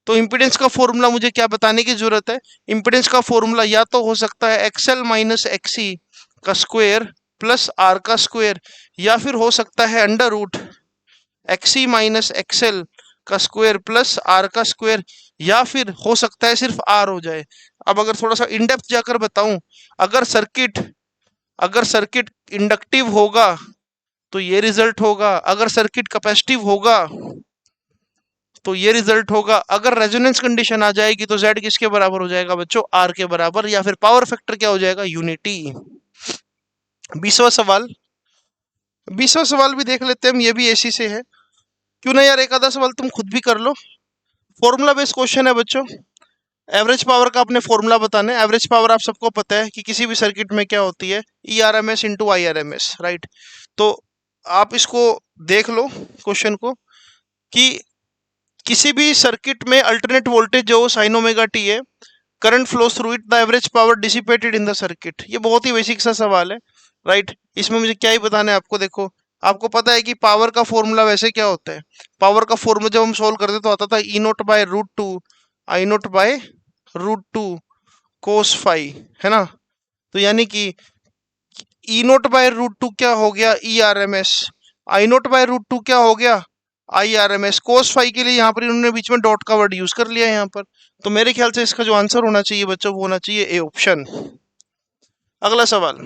Speaker 1: तो इंपीडेंस का फॉर्मूला मुझे क्या बताने की जरूरत है। इंपीडेंस का फॉर्मूला या तो हो सकता है एक्सएल माइनस एक्सी का स्क्वायर प्लस आर का स्क्वायर, या फिर हो सकता है under root X C minus X L का स्क्वायर प्लस आर का स्क्वायर, या फिर हो सकता है सिर्फ आर हो जाए। अब अगर थोड़ा सा इन डेप्थ जाकर बताऊं, अगर सर्किट अगर सर्किट इंडक्टिव होगा तो ये रिजल्ट होगा, अगर सर्किट कैपेसिटिव होगा तो ये रिजल्ट होगा, अगर रेजोनेंस कंडीशन आ जाएगी तो Z किसके बराबर हो जाएगा बच्चों? R के बराबर, या फिर पावर फैक्टर क्या हो जाएगा? यूनिटी। 20वां सवाल, 20वां सवाल भी देख लेते हैं हम, ये भी एसी से है। क्यों ना यार एक आधा सवाल तुम खुद भी कर लो। फॉर्मूला बेस्ड क्वेश्चन है बच्चों। एवरेज पावर का अपने फॉर्मूला बताना है। एवरेज पावर आप सबको पता है कि किसी भी सर्किट में क्या होती है, E R M S into I R M S, right. तो आप इसको देख लो क्वेश्चन को कि किसी भी सर्किट में अल्टरनेट वोल्टेज जो साइन ओमेगा टी है, current flows through it, the average power dissipated in the circuit. ये बहुत ही बेसिक सा सवाल है, राइट। इसमें मुझे क्या ही बताना है आपको। देखो आपको पता है कि पावर का फॉर्मूला वैसे क्या होता है। पावर का फॉर्मूला जब हम सोल्व करते तो आता था E naught by root two I naught by root two cos phi, है ना। तो यानी कि E naught by root two क्या हो गया? E R M S. I naught by root two क्या हो गया? I R M S. Cos phi के लिए यहाँ पर इन्होंने बीच में डॉट का वर्ड यूज कर लिया है यहाँ पर। तो मेरे ख्याल से इसका जो आंसर होना चाहिए बच्चों वो होना चाहिए ए ऑप्शन। अगला सवाल,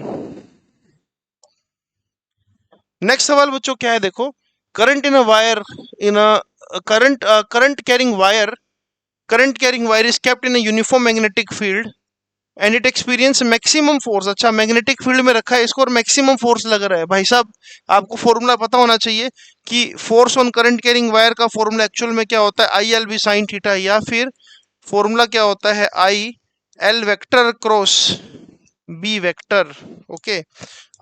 Speaker 1: नेक्स्ट सवाल बच्चों क्या है, देखो। Current in a wire, in a current carrying wire is kept in a uniform magnetic field and it experience maximum force. अच्छा, मैग्नेटिक फील्ड में रखा है इसको और मैक्सिमम फोर्स लग रहा है। भाई साहब आपको फॉर्मूला पता होना चाहिए कि force on current carrying wire का फॉर्मूला एक्चुअल में क्या होता है, I L B sine theta, या फिर फॉर्मूला क्या होता है, I L vector cross B vector. Okay,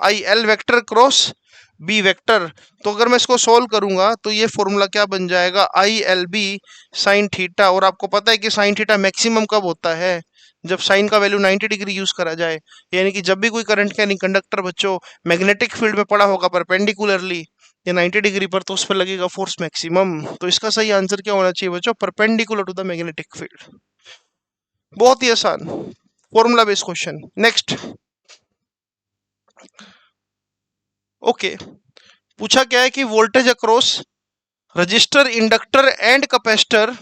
Speaker 1: I L vector cross B vector. तो अगर मैं इसको सोल्व करूंगा तो ये फॉर्मूला क्या बन जाएगा, I L B sine theta. और आपको पता है कि साइन थीटा मैक्सिमम कब होता है, जब साइन का वैल्यू 90 डिग्री यूज करा जाए। यानी कि जब भी कोई करंट कैरिंग कंडक्टर बच्चों मैग्नेटिक फील्ड में पड़ा होगा परपेंडिकुलरली या 90 डिग्री पर, तो उस पर लगेगा फोर्स मैक्सिमम। तो इसका सही आंसर क्या होना चाहिए बच्चों? Perpendicular to the magnetic field. बहुत ही आसान formula based question. Next, okay, पूछा क्या है कि voltage across resistor, inductor and capacitor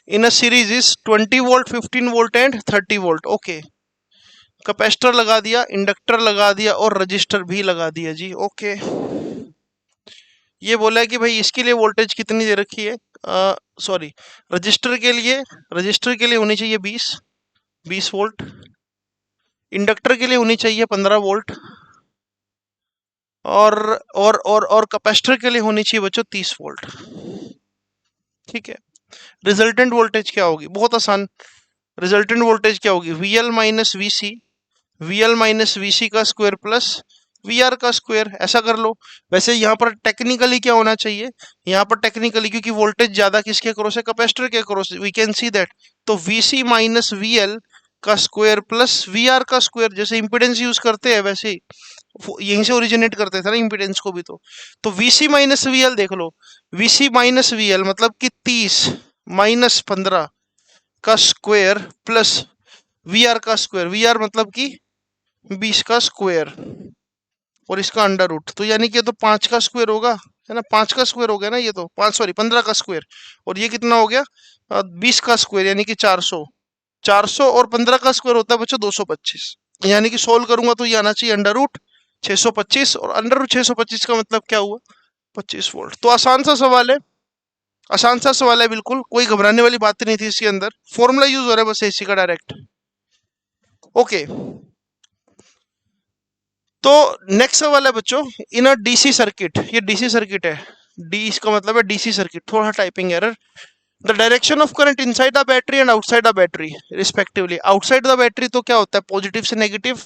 Speaker 1: in a series is 20 volt, 15 volt and 30 volt. Okay, capacitor लगा दिया, इंडक्टर लगा दिया और रजिस्टर भी लगा दिया जी। ओके, ये बोला है कि भाई इसके लिए वोल्टेज कितनी दे रखी है, सॉरी, रजिस्टर के लिए होनी चाहिए 20 वोल्ट, इंडक्टर के लिए होनी चाहिए 15 वोल्ट, और कैपेसिटर के लिए होनी चाहिए बच्चों 30 वोल्ट। ठीक है, रिजल्टेंट वोल्टेज क्या होगी? बहुत आसान, रिजल्टेंट वोल्टेज क्या होगी, VL minus VC, VL minus VC का स्क्वायर प्लस VR का स्क्वायर। ऐसा कर लो। वैसे यहाँ पर टेक्निकली क्या होना चाहिए, यहाँ पर टेक्निकली क्योंकि वोल्टेज ज्यादा किसके अक्रॉस है, कैपेसिटर के across, we can see that. तो VC माइनस VL का स्क्वायर प्लस VR का स्क्वायर, जैसे इंपिडेंस यूज करते हैं वैसे ही यहीं से ओरिजिनेट करते थे ना इम्पीडेंस को भी। तो वीसी माइनस वीएल देख लो, वीसी माइनस वीएल मतलब कि 30 माइनस 15 का स्क्वायर प्लस वी आर का स्क्वायर, वी आर मतलब कि 20 का स्क्वायर और इसका अंडर रूट, तो यानी कि ये तो 5 का स्क्वायर होगा, है ना, 5 का स्क्वायर हो गया ना, ये तो 5 सॉरी 15 का स्क्वायर, और ये कितना हो गया 20 का स्क्वायर यानी कि 400। 400 और 15 का स्क्वायर होता है बच्चों 225, यानी कि सोल्व करूंगा तो ये आना चाहिए अंडर रूट 625, और अंडर रूट 625 का मतलब क्या हुआ 25 वोल्ट। तो आसान सा सवाल है, आसान सा सवाल है बिल्कुल, कोई घबराने वाली बात नहीं थी इसके अंदर, फॉर्मूला यूज हो रहा है बस एसी का डायरेक्ट। ओके, तो नेक्स्ट सवाल है बच्चों, इन अ डीसी सर्किट, ये डीसी सर्किट है, डी इसका मतलब है डीसी सर्किट, थोड़ा typing error. The direction of current inside the battery and outside the battery respectively, outside the battery तो क्या होता है पॉजिटिव से नेगेटिव,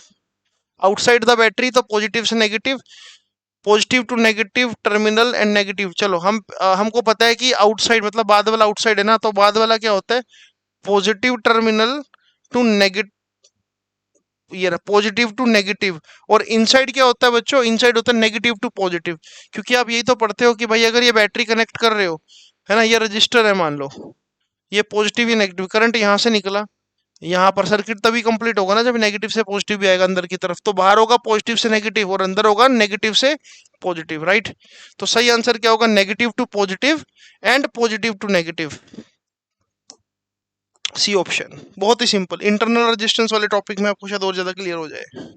Speaker 1: आउटसाइड द बैटरी तो पॉजिटिव से negative, positive to negative terminal and negative. चलो हमको पता है कि आउटसाइड मतलब बाद वाला आउटसाइड है ना, तो बाद वाला क्या होता है पॉजिटिव टर्मिनल टू नेगेटिव, ये रहा पॉजिटिव टू नेगेटिव। और इनसाइड क्या होता है बच्चों, इनसाइड होता है नेगेटिव टू पॉजिटिव, क्योंकि आप यही तो पढ़ते हो कि भाई अगर ये बैटरी कनेक्ट कर रहे हो, है ना, ये रजिस्टर है मान लो, ये पॉजिटिव या नेगेटिव करंट यहाँ से निकला, यहाँ पर सर्किट तभी कंप्लीट होगा ना जब नेगेटिव से पॉजिटिव भी आएगा अंदर की तरफ, तो बाहर होगा पॉजिटिव से नेगेटिव और अंदर होगा नेगेटिव से पॉजिटिव, राइट। तो सही आंसर क्या होगा negative to positive and positive to negative, C option. बहुत ही सिंपल, इंटरनल रेजिस्टेंस वाले टॉपिक में आपको शायद और ज्यादा क्लियर हो जाए।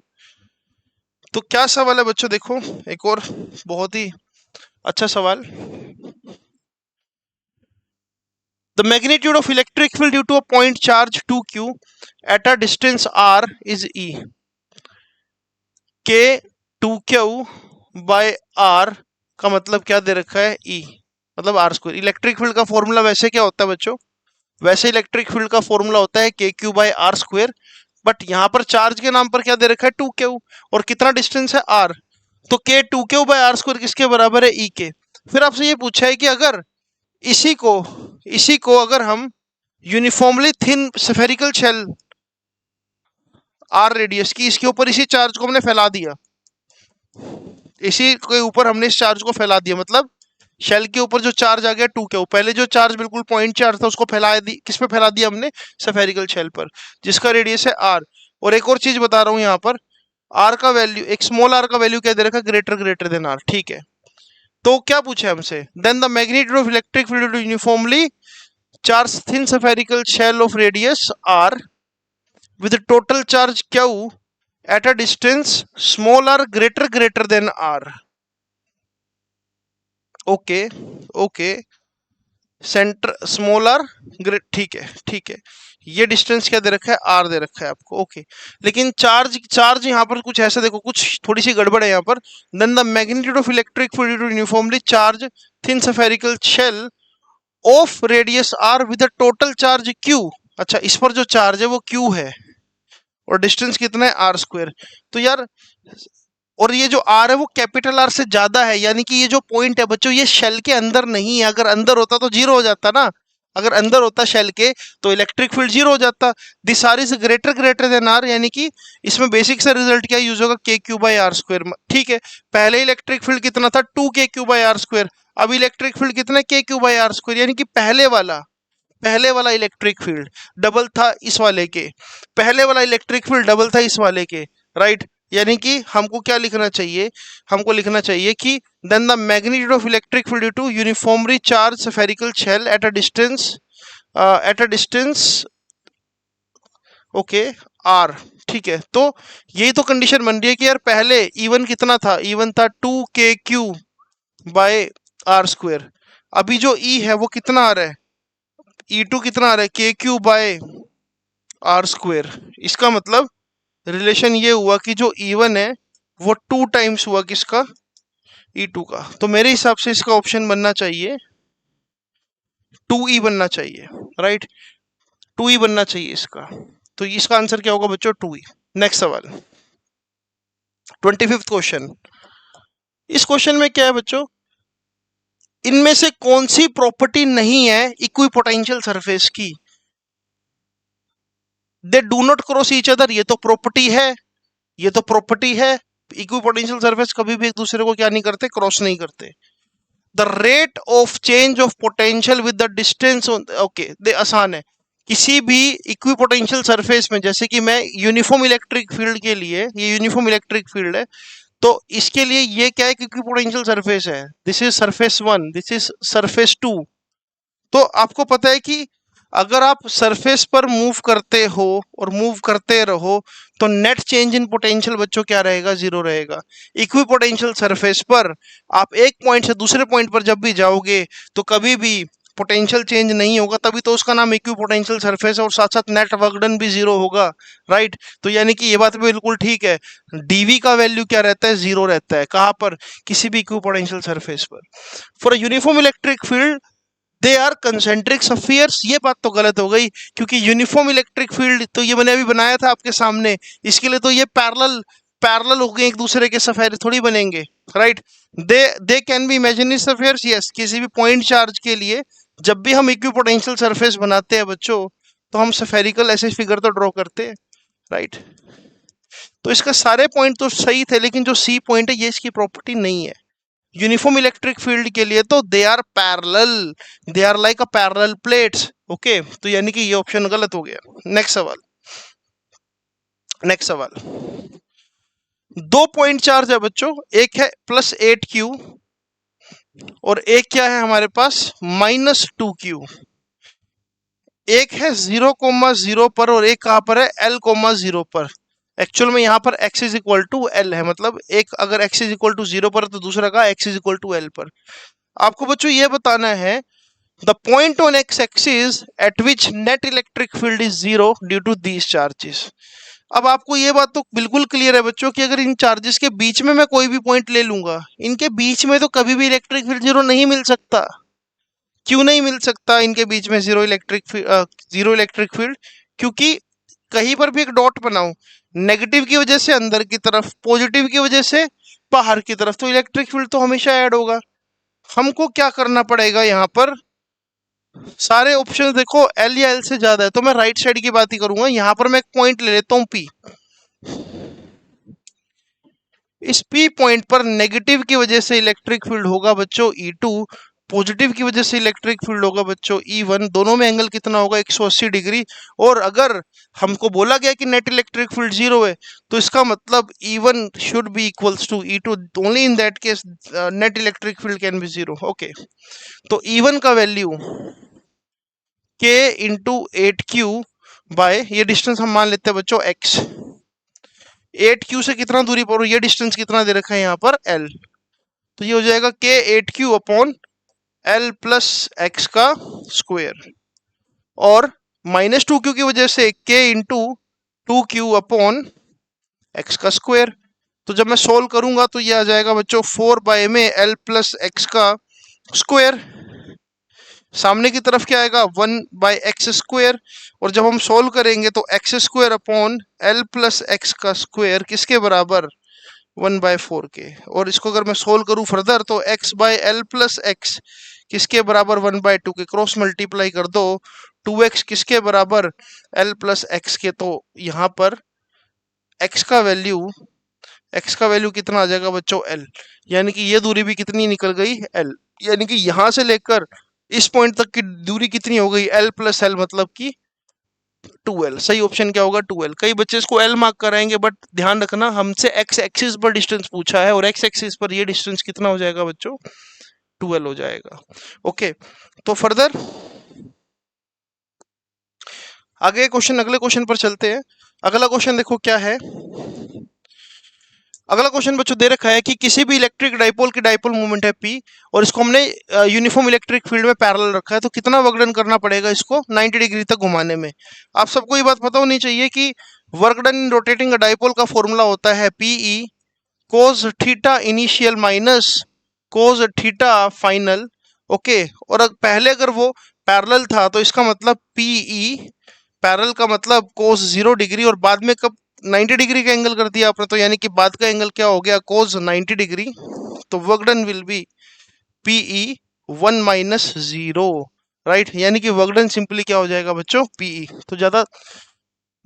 Speaker 1: तो क्या सवाल है बच्चों, देखो एक और बहुत ही अच्छा सवाल, the magnitude of electric field due to a point charge 2q at a distance r is e, K 2q bye r का मतलब क्या दे रखा है e, मतलब r स्क्वायर। इलेक्ट्रिक फील्ड का फॉर्मूला वैसे क्या होता है बच्चों, वैसे इलेक्ट्रिक फील्ड का फॉर्मूला होता है K Q by R square, but यहाँ पर चार्ज के नाम पर क्या दे रखा है 2q, और कितना डिस्टेंस है r, तो के 2q बाय आर स्क्वायर किसके बराबर है e के। फिर आपसे ये पूछा है कि अगर इसी को अगर हम uniformly thin spherical shell R radius की, इसके ऊपर इसी चार्ज को हमने फैला दिया, इसी के ऊपर हमने इस चार्ज को फैला दिया, मतलब शेल के ऊपर जो चार्ज आ गया 2q, पहले जो चार्ज बिल्कुल पॉइंट चार्ज था उसको फैला दी, किस पे फैला दिया हमने स्फेरिकल शेल पर जिसका रेडियस है r। और एक और चीज बता रहा हूं यहाँ पर, r का वैल्यू, एक स्मॉल r का वैल्यू क्या दे रखा है ग्रेटर देन r, ठीक है। तो क्या पूछा हमसे, then the magnitude of electric field uniformly charge thin spherical shell of radius r with total charge q at a distance small r greater than r। Okay okay, center small R great, ठीक है, ये distance क्या दे रखा है are they रखा है आपको, okay. लेकिन चार्ज यहाँ पर कुछ ऐसा देखो, कुछ थोड़ी सी गड़बड़ है यहाँ पर, then the magnitude of electric field uniformly charge thin spherical shell of radius R with total charge Q. अच्छा, इस पर जो चार्ज है वो क्यू है और डिस्टेंस कितना है आर स्क्वायर। तो यार, और ये जो आर है वो कैपिटल आर से ज्यादा है, यानी कि ये जो पॉइंट है बच्चों ये शेल के अंदर नहीं है, अगर अंदर होता तो जीरो हो जाता ना, अगर अंदर होता शेल के तो इलेक्ट्रिक फील्ड जीरो हो जाता। This R is greater than R, यानी कि इसमें बेसिक सा रिजल्ट क्या यूज होगा के क्यू बाई आर स्क्वायर, ठीक है। पहले इलेक्ट्रिक फील्ड कितना था 2 के क्यू बाई आर स्क्वायर, अब इलेक्ट्रिक फील्ड कितना के क्यू बाई आर स्क्वायर, यानी कि पहले वाला इलेक्ट्रिक फील्ड डबल था इस वाले के, पहले वाला इलेक्ट्रिक फील्ड डबल था इस वाले के, राइट। यानी कि हमको क्या लिखना चाहिए, हमको लिखना चाहिए कि then the magnitude of electric field to uniformly charge spherical shell at a distance okay R, ठीक है। तो यही तो कंडीशन बन रही है कि यार पहले इवन कितना था, इवन था 2 के क्यू बाय आर स्क्वायर, अभी जो ई है वो कितना आ रहा है E2 कितना आ रहा है K Q by R square. इसका मतलब रिलेशन ये हुआ कि जो E1 है वो 2 टाइम्स हुआ किसका E2 का, तो मेरे हिसाब से इसका ऑप्शन बनना चाहिए 2E बनना चाहिए, राइट, 2E बनना चाहिए इसका। तो इसका आंसर क्या होगा बच्चों 2E। नेक्स्ट सवाल 25th क्वेश्चन, इस क्वेश्चन में क्या है बच्चों, इनमें से कौन सी प्रॉपर्टी नहीं है इक्विपोटेंशियल सरफेस की, they do not cross each other, ये तो प्रॉपर्टी है, ये तो प्रॉपर्टी है, इक्विपोटेंशियल सरफेस कभी भी एक दूसरे को क्या नहीं करते, क्रॉस नहीं करते। The rate of change of potential with the distance, okay दे आसान है। किसी भी इक्विपोटेंशियल सरफेस में, जैसे कि मैं यूनिफॉर्म इलेक्ट्रिक फील्ड के लिए, ये यूनिफॉर्म इलेक्ट्रिक फील्ड है, तो इसके लिए ये क्या है, इक्विपोटेंशियल सरफेस है। This is surface 1, this is surface 2। तो आपको पता है कि अगर आप सरफेस पर मूव करते हो और मूव करते रहो तो नेट चेंज इन पोटेंशियल बच्चों क्या रहेगा, जीरो रहेगा। इक्विपोटेंशियल सरफेस पर आप एक पॉइंट से दूसरे पॉइंट पर जब भी जाओगे तो कभी भी पोटेंशियल चेंज नहीं होगा, तभी तो उसका नाम इक्विपोटेंशियल सरफेस है, और साथ साथ नेट वर्क डन भी जीरो होगा, राइट। तो यानी कि ये बात भी बिल्कुल ठीक है, डीवी का वैल्यू क्या रहता है, जीरो रहता है। कहाँ पर, किसी भी इक्विपोटेंशियल सरफेस पर। For uniform electric field they are concentric spheres, ये बात तो गलत हो गई, क्योंकि यूनिफॉर्म इलेक्ट्रिक फील्ड तो ये मैंने अभी बनाया था आपके सामने, इसके लिए तो ये पैरेलल पैरेलल हो गए एक दूसरे के, सफेयर थोड़ी बनेंगे, right. They can be imaginary spheres, yes. किसी भी पॉइंट चार्ज के लिए जब भी हम इक्विपोटेंशियल सरफेस बनाते हैं बच्चों, तो हम स्फेरिकल ऐसे फिगर तो ड्रॉ करते हैं, राइट। तो इसका सारे पॉइंट तो सही थे, लेकिन जो सी पॉइंट है ये इसकी प्रॉपर्टी नहीं है। यूनिफॉर्म इलेक्ट्रिक फील्ड के लिए तो they are parallel, they are like a parallel plates, okay. तो यानी कि ये ऑप्शन गलत हो गया। नेक्स्ट सवाल, नेक्स्ट सवाल। दो पॉइंट चार्ज है बच्चों, एक है +8Q और एक क्या है हमारे पास, -2Q। एक है 0,0 पर और एक कहां पर है, L,0 पर। एक्चुअल में यहाँ पर x is equal to L है, मतलब एक अगर x इज इक्वल टू 0 पर तो दूसरा का x is equal to L पर। आपको बच्चों ये बताना है the point on x axis at which net electric field is 0 due to these charges. अब आपको ये बात तो बिल्कुल क्लियर है बच्चों कि अगर इन चार्जेस के बीच में मैं कोई भी पॉइंट ले लूंगा, इनके बीच में तो कभी भी इलेक्ट्रिक फील्ड 0 नहीं मिल सकता। क्यों नहीं मिल सकता इनके बीच में जीरो इलेक्ट्रिक फील्ड, क्योंकि कहीं पर भी एक डॉट बनाऊं, नेगेटिव की वजह से अंदर की तरफ, पॉजिटिव की वजह से बाहर की तरफ, तो इलेक्ट्रिक फील्ड तो हमेशा ऐड होगा। हमको क्या करना पड़ेगा यहाँ पर, सारे ऑप्शन देखो एल या एल से ज्यादा है, तो मैं राइट साइड की बात ही करूंगा। यहाँ पर मैं एक पॉइंट ले लेता हूँ पी। इस पी पॉइंट पर नेगेटिव की वजह से इलेक्ट्रिक फील्ड होगा बच्चों E2, पॉजिटिव की वजह से इलेक्ट्रिक फील्ड होगा बच्चों E1। दोनों में एंगल कितना होगा, 180 डिग्री। और अगर हमको बोला गया कि नेट इलेक्ट्रिक फील्ड 0 है, तो इसका मतलब E1 should be equals to E2, only in that case net electric field can be 0, okay. तो E1 का value K into 8Q by, ये डिस्टेंस हम मान लेते हैं बच्चों x। 8Q से कितना दूरी पर, ये डिस्टेंस कितना दे रखा है यहाँ पर, L। तो ये हो जाएगा K 8Q upon L plus x का स्क्वायर, और -2Q की वजह से K into 2Q upon x का स्क्वायर। तो जब मैं सोल्व करूंगा तो ये आ जाएगा बच्चों 4 में L प्लस एक्स का स्क्वायर, सामने की तरफ क्या आएगा, 1/x स्क्वायर। और जब हम सोल्व करेंगे तो x square upon L plus x का स्क्वायर किसके बराबर, 1/4 के। और इसको अगर मैं सोल्व करूं फर्दर तो x/L प्लस एक्स किसके बराबर, 1/2 के। क्रॉस मल्टीप्लाई कर दो, 2x किसके बराबर, L प्लस एक्स के। तो यहाँ पर x का वैल्यू कितना आ जाएगा बच्चों, L। यानी कि ये दूरी भी कितनी निकल गई, L। यानी कि यहां से लेकर इस पॉइंट तक की दूरी कितनी हो गई, L प्लस L, मतलब कि 2L। सही ऑप्शन क्या होगा, 2L। कई बच्चे इसको L मार्क कराएंगे, बट ध्यान रखना हमसे x एक्सिस पर डिस्टेंस पूछा है, और x एक्सिस पर ये डिस्टेंस कितना हो जाएगा बच्चों, 2L हो जाएगा, ओके। तो फर्दर आगे क्वेश्चन, अगले क्वेश्चन पर चलते हैं। अगला क्वेश्चन देखो क्या है। अगला क्वेश्चन बच्चों दे रखा है कि किसी भी इलेक्ट्रिक डाइपोल की डाइपोल मोमेंट है P, और इसको हमने यूनिफॉर्म इलेक्ट्रिक फील्ड में पैरेलल रखा है, तो कितना वर्क डन करना पड़ेगा इसको 90 डिग्री तक घुमाने में। आप सबको ये बात पता होनी चाहिए कि work done in rotating a dipole का फॉर्मूला होता है PE cos theta initial minus cos theta final, okay. और पहले अगर वो पैरेलल था तो इसका मतलब PE पैरेलल का मतलब कोस 0 डिग्री, और बाद में कब 90 डिग्री का एंगल कर दिया आपने, तो यानी कि बाद का एंगल क्या हो गया, कोस 90 डिग्री। तो work done will be PE 1 minus 0, right. यानी कि वर्क डन सिंपली क्या हो जाएगा बच्चों, PE। तो ज्यादा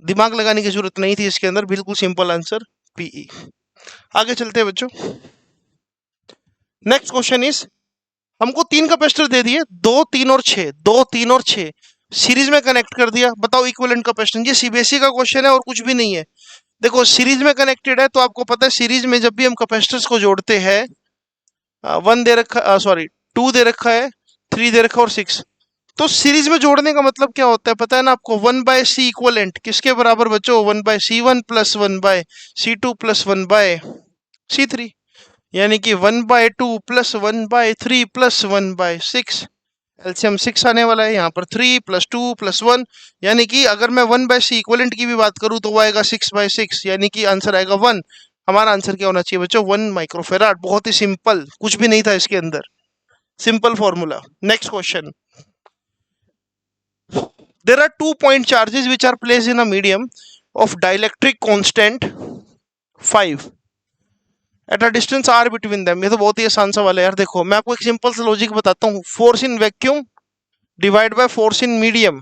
Speaker 1: दिमाग लगाने की जरूरत नहीं थी इसके अंदर, बिल्कुल सिंपल आंसर PE। आगे चलते हैं बच्चों। नेक्स्ट क्वेश्चन इज, हमको 3 कैपेसिटर दे दिए, 2, 3 और 6, 2, 3 और 6 सीरीज में कनेक्ट कर दिया, बताओ इक्विवेलेंट कैपेसिटेंस। ये सीबीएसई का क्वेश्चन है और कुछ भी नहीं है। देखो सीरीज में कनेक्टेड है तो आपको पता है सीरीज में जब भी हम कैपेसिटर्स को जोड़ते हैं, 1 दे रखा, सॉरी 2 दे रखा है, 3 दे रखा और 6, तो सीरीज में जोड़ने का मतलब क्या होता है पता है ना आपको, 1/c इक्वलेंट किसके बराबर बच्चों, 1/c1 plus 1/c2 plus 1/c3, यानी कि 1/2 प्लस 1/3 प्लस 1/6, एलसीएम 6 आने वाला है, यहाँ पर 3 प्लस 2 प्लस 1, यानी कि अगर मैं 1/c इक्वलेंट की भी बात करूँ तो वो आएगा 6/6, यानी कि आंसर आएगा 1। हमारा आंसर क्या होना चाहिए बच्चों, 1 माइक्रोफेराड। बहुत ही सिंपल, कुछ भी नहीं था इसके अंदर, simple formula. Next question, there are 2 point charges which are placed in a medium of dielectric constant 5 at a distance r between them। ये तो बहुत ही आसान सवाल है यार। देखो मैं आपको एक सिंपल सा लॉजिक बताता हूँ, force in vacuum divide by force in medium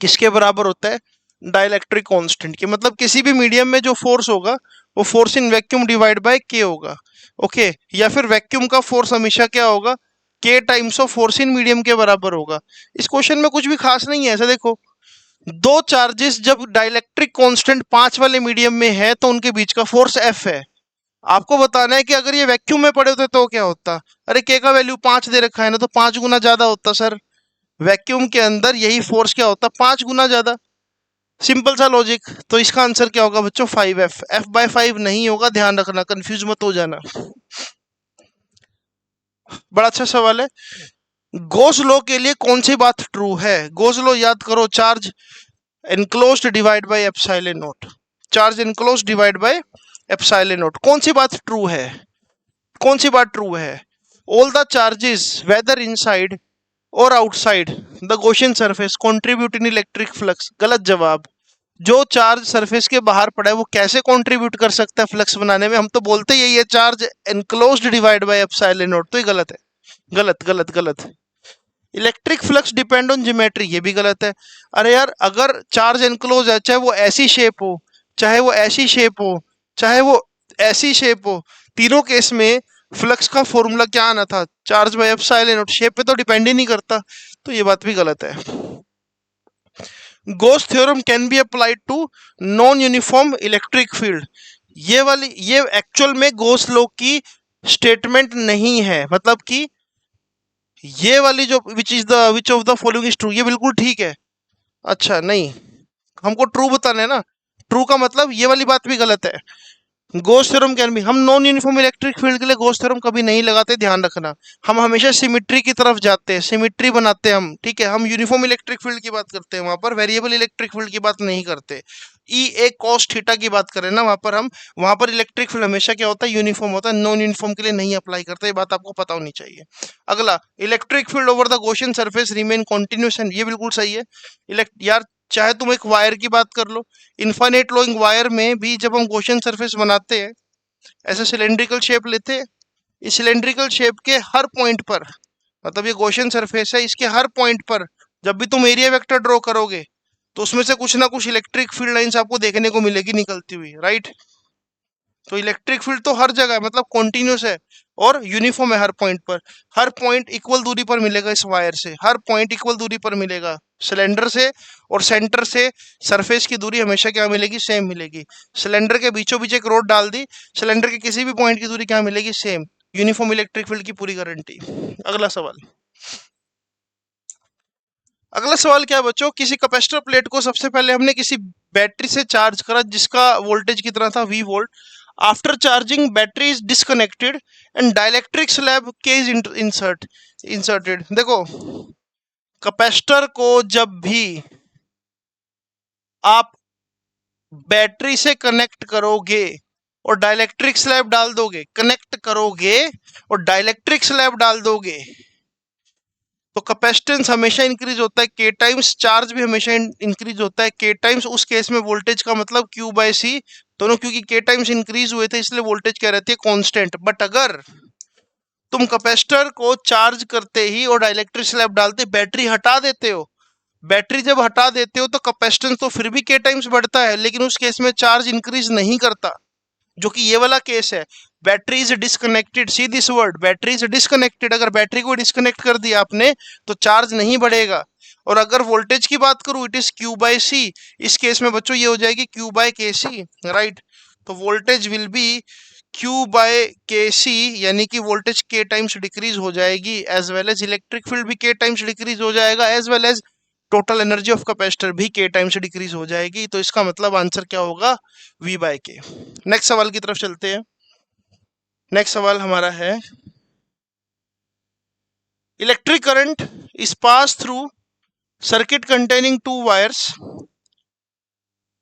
Speaker 1: किसके बराबर होता है, डाइलेक्ट्रिक कांस्टेंट के। मतलब किसी भी मीडियम में जो फोर्स होगा वो force in vacuum divide by के होगा, ओके। या फिर वैक्यूम का फोर्स हमेशा क्या होगा, के times of force in medium के बराबर होगा। इस क्वेश्चन में कुछ भी खास नहीं है। ऐसा देखो, दो चार्जेस जब डाइलेक्ट्रिक कांस्टेंट 5 वाले मीडियम में है तो उनके बीच का फोर्स एफ है। आपको बताना है कि अगर ये वैक्यूम में पड़े होते तो क्या होता। अरे के का वैल्यू 5 दे रखा है ना, तो 5 गुना ज्यादा होता सर। वैक्यूम के अंदर यही फोर्स क्या होता, 5 गुना ज्यादा। सिंपल सा लॉजिक। तो इसका आंसर क्या होगा बच्चों, 5f। f/5 नहीं होगा, ध्यान रखना, कंफ्यूज मत हो जाना। बड़ा अच्छा सवाल है। गॉस लॉ के लिए कौन सी बात ट्रू है, गॉस लॉ याद करो, charge enclosed divide by epsilon not, charge enclosed divide by epsilon not. कौन सी बात ट्रू है, कौन सी बात ट्रू है, all the charges whether inside और outside the Gaussian surface contribute in electric flux. गलत जवाब। जो चार्ज सरफेस के बाहर पड़ा है वो कैसे कंट्रीब्यूट कर सकता है फ्लक्स बनाने में, हम तो बोलते यही है charge enclosed divide by epsilon not, तो ये गलत है। गलत गलत गलत। Electric flux depend on geometry, ये भी गलत है। अरे यार अगर चार्ज एनक्लोज है, चाहे वो ऐसी शेप हो, चाहे वो ऐसी शेप हो, चाहे वो ऐसी शेप हो, तीनों केस में फ्लक्स का फॉर्मूला क्या आना था, charge by epsilon not. Shape पे तो डिपेंड ही नहीं करता, तो ये बात भी गलत है। Gauss theorem can be applied to non uniform electric field. ये वाली, ये एक्चुअल में गॉस लॉ की स्टेटमेंट नहीं है। मतलब कि ये वाली जो विच of the following is true, ये बिल्कुल ठीक है। अच्छा नहीं, हमको ट्रू बताना है ना। ट्रू का मतलब ये वाली बात भी गलत है। गॉस थ्योरम कैन भी, हम नॉन यूनिफॉर्म इलेक्ट्रिक फील्ड के लिए गॉस थ्योरम कभी नहीं लगाते, ध्यान रखना। हम हमेशा सिमिट्री की तरफ जाते हैं, सिमिट्री बनाते हैं हम, ठीक है। हम यूनिफॉर्म इलेक्ट्रिक फील्ड की बात करते हैं, वहां पर वेरिएबल इलेक्ट्रिक फील्ड की बात नहीं करते। ई ए कॉस थीटा की बात करें ना, वहां पर हम, वहां पर इलेक्ट्रिक फील्ड हमेशा क्या होता है, यूनिफॉर्म होता है। नॉन यूनिफॉर्म के लिए नहीं अप्लाई करते, ये बात आपको पता होनी चाहिए। अगला, electric field over the Gaussian surface remain continuous, ये बिल्कुल सही है। यार चाहे तुम एक वायर की बात कर लो, इन्फाइनाइट फ्लोइंग वायर में भी जब हम गॉसियन सरफेस बनाते हैं, ऐसे सिलेंड्रिकल शेप लेते हैं, इस सिलेंड्रिकल शेप के हर पॉइंट पर, मतलब ये गॉसियन सरफेस है, इसके हर पॉइंट पर जब भी तुम एरिया वेक्टर ड्रॉ करोगे तो उसमें से कुछ ना कुछ इलेक्ट्रिक फील्ड लाइंस आपको देखने को मिलेगी निकलती हुई, राइट। तो इलेक्ट्रिक फील्ड तो हर जगह है, मतलब कॉन्टिन्यूस है और यूनिफॉर्म है हर पॉइंट पर। हर पॉइंट इक्वल दूरी पर मिलेगा इस वायर से, हर पॉइंट इक्वल दूरी पर मिलेगा सिलेंडर से, और सेंटर से सरफेस की दूरी हमेशा क्या मिलेगी, सेम मिलेगी। सिलेंडर के बीचों बीच एक रोड डाल दी, सिलेंडर के किसी भी पॉइंट की दूरी क्या मिलेगी, सेम। यूनिफॉर्म इलेक्ट्रिक फील्ड की पूरी गारंटी। अगला सवाल, अगला सवाल क्या है बच्चों, किसी कैपेसिटर प्लेट को सबसे पहले हमने किसी बैटरी से चार्ज करा जिसका वोल्टेज कितना था, V volt. After charging battery is disconnected and dielectric slab के इज इंसर्टेड। देखो कैपेसिटर को जब भी आप बैटरी से कनेक्ट करोगे और डाइलेक्ट्रिक स्लैब डाल दोगे, कनेक्ट करोगे और डाइलेक्ट्रिक स्लैब डाल दोगे, तो कैपेसिटेंस हमेशा इंक्रीज होता है के टाइम्स, चार्ज भी हमेशा इंक्रीज होता है के टाइम्स। उस केस में वोल्टेज का मतलब Q/C दोनों, क्योंकि के टाइम्स इंक्रीज हुए थे इसलिए वोल्टेज क्या रहती है, कांस्टेंट। बट अगर तुम कैपेसिटर को चार्ज करते ही और डाइलेक्ट्रिक स्लैब डालते बैटरी हटा देते हो, बैटरी जब हटा देते हो तो कैपेसिटेंस तो फिर भी के टाइम्स बढ़ता है, लेकिन उस केस में चार्ज इंक्रीज नहीं करता। जो कि ये वाला केस है, battery is disconnected, see this word, battery is disconnected, अगर बैटरी को डिस्कनेक्ट कर दिया आपने तो चार्ज नहीं बढ़ेगा। और अगर वोल्टेज की बात करूं, इट इज क्यू बाय सी, इस केस में बच्चों ये हो जाएगी Q by K C, right. तो voltage will be Q by K C, यानी कि वोल्टेज के टाइम्स डिक्रीज हो जाएगी, as well as electric field भी के टाइम्स डिक्रीज हो जाएगा, as well as total energy of capacitor भी के टाइम्स डिक्रीज हो जाएगी। तो इसका मतलब आंसर क्या होगा, वी बाय के। नेक्स्ट सवाल की तरफ चलते हैं। नेक्स्ट सवाल हमारा है, electric current is pass through circuit containing two wires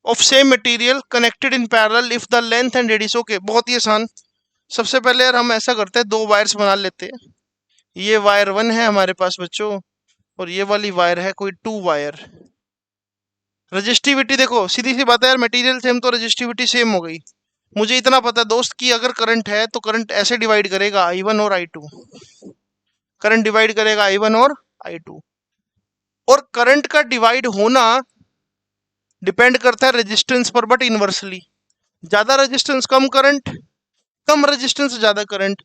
Speaker 1: of same material connected in parallel if the length and radius, okay बहुत ही आसान। सबसे पहले यार हम ऐसा करते हैं, दो वायर्स बना लेते हैं। ये वायर 1 है हमारे पास बच्चों, और ये वाली वायर है कोई 2 वायर। रजिस्टिविटी देखो, सीधी सी बात है यार, मटेरियल सेम तो रजिस्टिविटी सेम हो गई। मुझे इतना पता है दोस्त कि अगर करंट है तो करंट ऐसे डिवाइड करेगा I1 और I2, करंट डिवाइड करेगा I1 और I2। और करंट का डिवाइड होना डिपेंड करता है रेजिस्टेंस पर, बट इनवर्सली, ज्यादा रेजिस्टेंस कम करंट, कम रेजिस्टेंस ज्यादा करंट।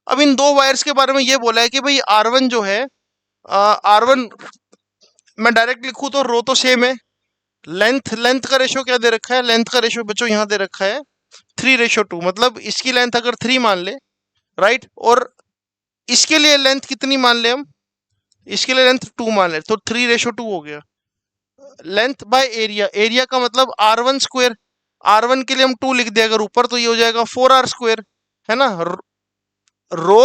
Speaker 1: अब इन दो वायर्स के बारे में ये बोला है कि भाई R1 जो है, R1 मैं डायरेक्ट लिखूं तो रो तो सेम है, लेंथ, लेंथ का रेशो क्या दे रखा है, लेंथ का रेशो बच्चों यहाँ दे रखा है 3:2, मतलब इसकी लेंथ अगर 3 मान ले, राइट, और इसके लिए लेंथ कितनी मान ले हम, इसके लिए लेंथ 2 मान ले, तो 3:2 हो गया। लेंथ बाय एरिया, एरिया का मतलब R1 स्क्वायर, R1 के लिए हम 2 लिख दिया अगर ऊपर, तो ये हो जाएगा 4R स्क्वायर, है ना, रो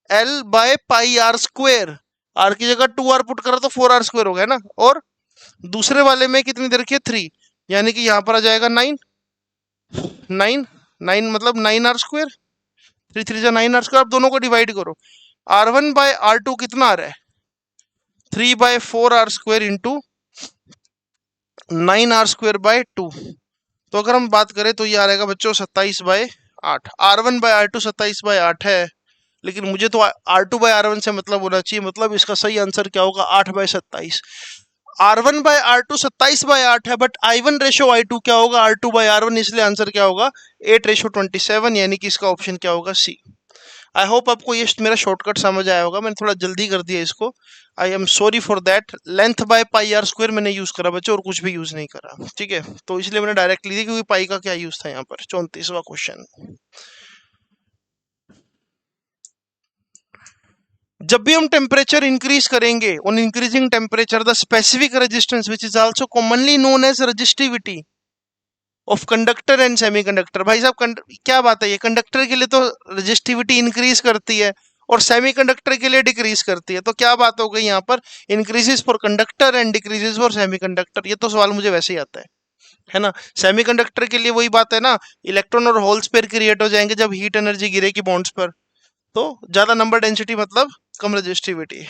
Speaker 1: L by pi R square, R की जगह 2R पुट करा तो 4R स्क्वायर हो गया ना। और दूसरे वाले में कितनी दे रखी है 3, यानी कि यहाँ पर आ जाएगा 9, 9 मतलब 9R स्क्वायर, 3 3 जा 9R स्क्वायर। आप दोनों को डिवाइड करो, R1 बाय R2 कितना आ रहा है, 3/4R square into 9R square by 2। तो अगर हम बात करें तो ये आ रहेगा बच्चों 27/8। R1 बाय R2 27/8 है, लेकिन मुझे तो R2 बाय R1 से मतलब होना चाहिए, मतलब इसका सही आंसर क्या होगा, 8/27। R1 बाय R2 27/8 है, बट I1 रेशो I2 क्या होगा, R2 बाय R1, इसलिए आंसर क्या होगा 8:27, यानी कि इसका ऑप्शन क्या होगा, सी। आई होप आपको ये मेरा शॉर्टकट समझ आया होगा, मैंने थोड़ा जल्दी कर दिया इसको, I am sorry for that. Length by pi R square मैंने यूज करा बच्चों, और कुछ भी यूज नहीं करा, ठीक है, तो इसलिए मैंने डायरेक्ट ली थी, क्योंकि पाई का क्या यूज था यहाँ पर। 34वां क्वेश्चन, जब भी हम टेम्परेचर इंक्रीज करेंगे, on increasing temperature the specific resistance which is also commonly known as resistivity of conductor and semiconductor. भाई साहब क्या बात है, ये कंडक्टर के लिए तो रजिस्टिविटी इंक्रीज करती है और सेमीकंडक्टर के लिए डिक्रीज करती है, तो क्या बात हो गई यहाँ पर, increases for conductor and decreases for semiconductor. ये तो सवाल मुझे वैसे ही आता है ना। सेमीकंडक्टर के लिए वही बात है ना, इलेक्ट्रॉन और होल्स पेयर क्रिएट हो जाएंगे जब हीट एनर्जी गिरेगी बॉन्ड्स पर, तो ज्यादा नंबर डेंसिटी मतलब कम रजिस्टिविटी।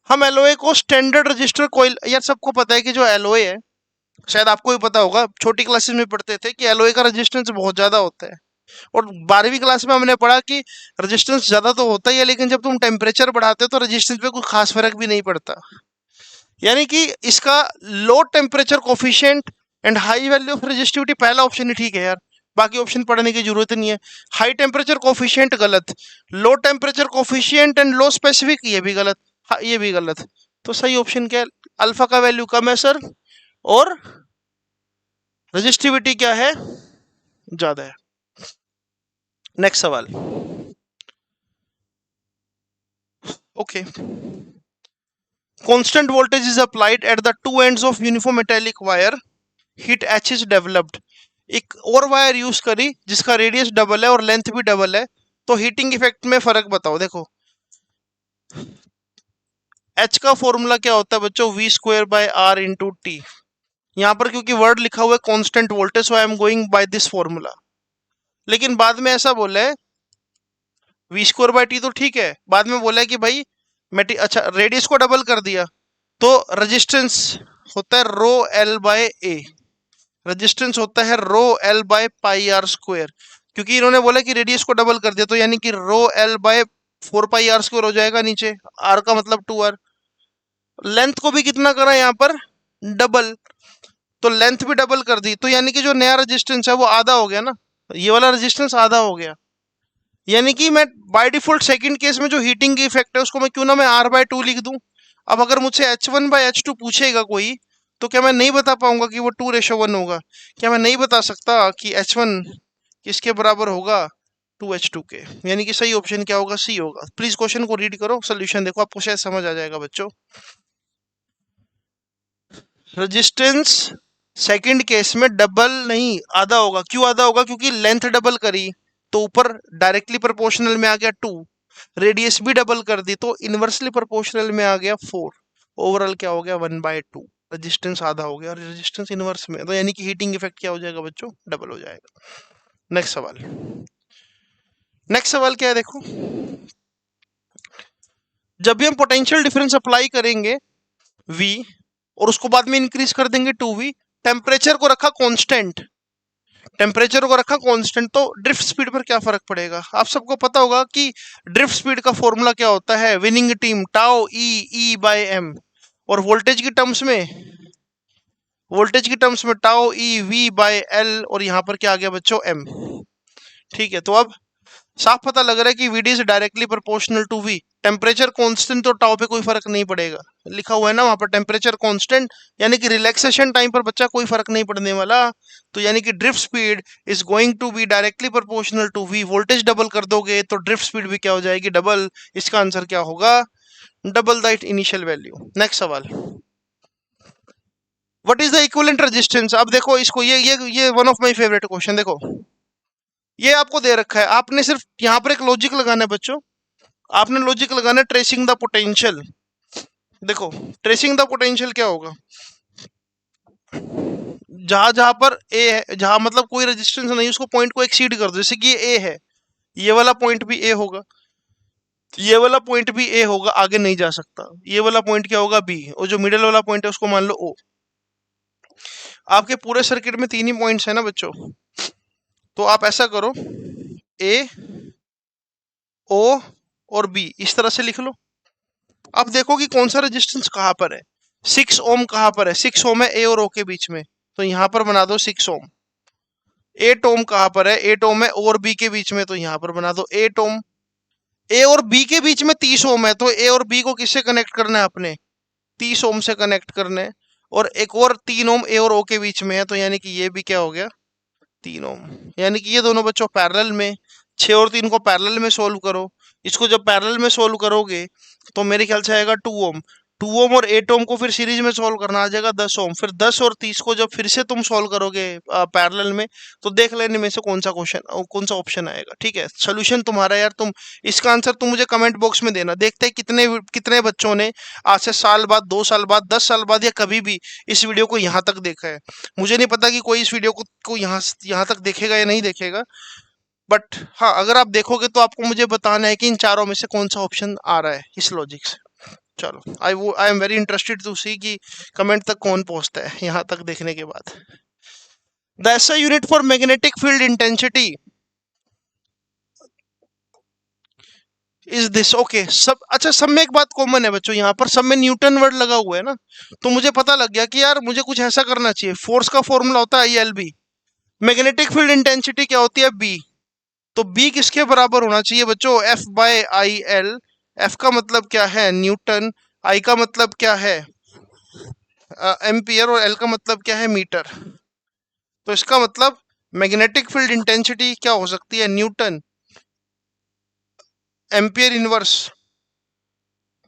Speaker 1: हम एलओए को स्टैंडर्ड रजिस्टर कॉइल, यार सबको पता है कि जो एलओए है, शायद आपको भी पता होगा, छोटी क्लासेस में पढ़ते थे कि एलओए का रेजिस्टेंस बहुत ज्यादा होता है, और 12वीं क्लास में हमने पढ़ा कि रेजिस्टेंस ज्यादा तो होता ही है, लेकिन जब तुम टेम्परेचर बढ़ाते हो तो रेजिस्टेंस पे कोई खास फर्क भी नहीं पड़ता। यानी कि इसका low temperature coefficient and high value of resistivity, पहला ऑप्शन ही ठीक है यार, बाकी ऑप्शन पढ़ने की जरूरत नहीं है। हाई टेम्परेचर कोफिशिएंट गलत, low temperature coefficient and low specific ये भी गलत, हाँ ये भी गलत। तो सही ऑप्शन क्या है, अल्फा का वैल्यू कम है सर, और रजिस्टिविटी क्या है, ज्यादा है। नेक्स्ट सवाल, okay, constant voltage is applied at the two ends of uniform metallic wire, heat H is developed। एक और वायर यूज करी जिसका रेडियस डबल है और लेंथ भी डबल है, तो हीटिंग इफेक्ट में फर्क बताओ। देखो H का फॉर्मूला क्या होता है बच्चों, V²/R इंटू टी। यहाँ पर क्योंकि वर्ड लिखा हुआ है constant voltage, so I am going by this formula. लेकिन बाद में ऐसा बोला है V²/T, तो ठीक है, बाद में बोला है कि भाई अच्छा रेडियस को डबल कर दिया, तो रेजिस्टेंस होता है rho L by A, resistance होता है rho L by pi R square, क्योंकि इन्होंने बोला कि रेडियस को डबल कर दिया, तो यानी कि रो एल बाय 4πr स्क्वायर हो जाएगा नीचे, आर का मतलब 2r। लेंथ को भी कितना करा यहाँ पर, डबल, तो लेंथ भी डबल कर दी, तो यानी कि जो नया रेजिस्टेंस है वो आधा हो गया ना, ये वाला रेजिस्टेंस आधा हो गया, यानी कि मैं बाय डिफॉल्ट सेकंड केस में जो हीटिंग की इफेक्ट है उसको मैं क्यों ना मैं R/2 लिख दूं। अब अगर मुझसे H1/H2 पूछेगा कोई, तो क्या मैं नहीं बता पाऊंगा कि वो 2:1 होगा? क्या मैं नहीं बता सकता कि H1 किसके बराबर होगा? 2H2 के। यानी कि सही ऑप्शन क्या होगा? सी होगा। प्लीज क्वेश्चन को रीड करो, सोल्यूशन देखो, आपको शायद समझ आ जाएगा बच्चों। रेजिस्टेंस सेकंड केस में डबल नहीं आधा होगा। क्यों आधा होगा? क्योंकि लेंथ डबल करी तो ऊपर डायरेक्टली प्रोपोर्शनल में आ गया 2, रेडियस भी डबल कर दी तो इनवर्सली प्रोपोर्शनल में आ गया 4। ओवरऑल क्या हो गया? 1/2। रेजिस्टेंस आधा हो गया और रेजिस्टेंस इनवर्स में, तो यानी कि हीटिंग इफेक्ट क्या हो जाएगा बच्चों? डबल हो जाएगा। नेक्स्ट सवाल। नेक्स्ट सवाल क्या है देखो, जब भी हम पोटेंशियल डिफरेंस अप्लाई करेंगे V और उसको बाद में इंक्रीज कर देंगे 2V, टेम्परेचर को रखा कांस्टेंट, टेम्परेचर को रखा कांस्टेंट, तो ड्रिफ्ट स्पीड पर क्या फर्क पड़ेगा? आप सबको पता होगा कि ड्रिफ्ट स्पीड का फॉर्मूला क्या होता है? विनिंग टीम टाउ E/M, और वोल्टेज की टर्म्स में टाउ E/V/L, और यहाँ पर क्या आ गया बच्चों? M। ठीक है, तो अब साफ पता लग रहा है कि VD is directly proportional to V। Temperature constant तो टाउ पे कोई फर्क नहीं पड़ेगा, लिखा हुआ है ना वहां पर टेम्परेचर कांस्टेंट, यानी कि रिलैक्सेशन टाइम पर बच्चा कोई फर्क नहीं पड़ने वाला। तो यानी कि drift speed is going to be directly proportional to V। Voltage double कर दोगे तो ड्रिफ्ट स्पीड भी क्या हो जाएगी? डबल। इसका आंसर क्या होगा? Double the initial value. Next सवाल, what is the equivalent resistance? अब देखो इसको, ये one of my favourite question. देखो ये आपको दे रखा है, आपने सिर्फ यहाँ पर एक लॉजिक लगाना है बच्चों, आपने लॉजिक लगाना है ट्रेसिंग द पोटेंशियल। देखो ट्रेसिंग द पोटेंशियल क्या होगा? जहां जहां पर ए है, जहां मतलब कोई रेजिस्टेंस नहीं, उसको पॉइंट को एक्सीड कर दो। जैसे कि ये ए है, ये वाला पॉइंट भी ए होगा, ये वाला पॉइंट भी ए होगा, आगे नहीं जा सकता। ये वाला पॉइंट क्या होगा? बी। और जो मिडिल वाला पॉइंट है उसको मान लो ओ। आपके पूरे सर्किट में 3 ही पॉइंट्स है ना बच्चों, तो आप ऐसा करो, ए, ओ और बी, इस तरह से लिख लो। अब देखो कि कौन सा रेजिस्टेंस कहां पर है। 6 ओम कहां पर है? 6 ओम है ए और ओ के बीच में, तो यहां पर बना दो 6 ओम। 8 ओम कहां पर है? 8 ओम है ओ और बी के बीच में, तो यहां पर बना दो 8 ओम। ए और बी के बीच में 30 ओम है, तो ए और बी को किससे कनेक्ट करना है? अपने 30 ओम से कनेक्ट करना है। और एक और 3 ओम ए और ओ के बीच में है, तो यानी कि ये भी क्या हो गया? 3 ओम। यानी कि ये दोनों बच्चों पैरेलल में, 6 और 3 को पैरेलल में सोल्व करो। इसको जब पैरेलल में सोल्व करोगे तो मेरे ख्याल से आएगा 2 ओम। 2 ओम और 8 ओम को फिर सीरीज में सोल्व करना आ जाएगा 10 ओम। फिर 10 और 30 को जब फिर से तुम सोल्व करोगे पैरेलल में, तो देख लेने में से कौन सा ऑप्शन आएगा। ठीक है, सोल्यूशन तुम्हारा यार, तुम इसका आंसर तुम मुझे कमेंट बॉक्स में देना। देखते हैं कितने कितने बच्चों ने आज से साल बाद, 2 साल बाद, 10 साल बाद या कभी भी इस वीडियो को यहाँ तक देखा है। मुझे नहीं पता कि कोई इस वीडियो को यहाँ तक देखेगा या नहीं देखेगा, बट हाँ, अगर आप देखोगे तो आपको मुझे बताना है कि इन चारों में से कौन सा ऑप्शन आ रहा है इस लॉजिक से। चलो, I am very interested to see कि कमेंट तक कौन पहुंचता है यहाँ तक देखने के बाद। The SI unit for magnetic field intensity is this. Okay, सब अच्छा, सब में एक बात कॉमन है बच्चों, यहाँ पर सब में न्यूटन वर्ड लगा हुआ है ना, तो मुझे पता लग गया कि यार मुझे कुछ ऐसा करना चाहिए। फोर्स का फॉर्मूला होता है ILB, मैग्नेटिक फील्ड इंटेंसिटी क्या होती है? B। तो B किसके बराबर होना चाहिए बच्चों? F/IL। F का मतलब क्या है? न्यूटन। I का मतलब क्या है? एम्पियर। और L का मतलब क्या है? मीटर। तो इसका मतलब मैग्नेटिक फील्ड इंटेंसिटी क्या हो सकती है? Newton, ampere inverse,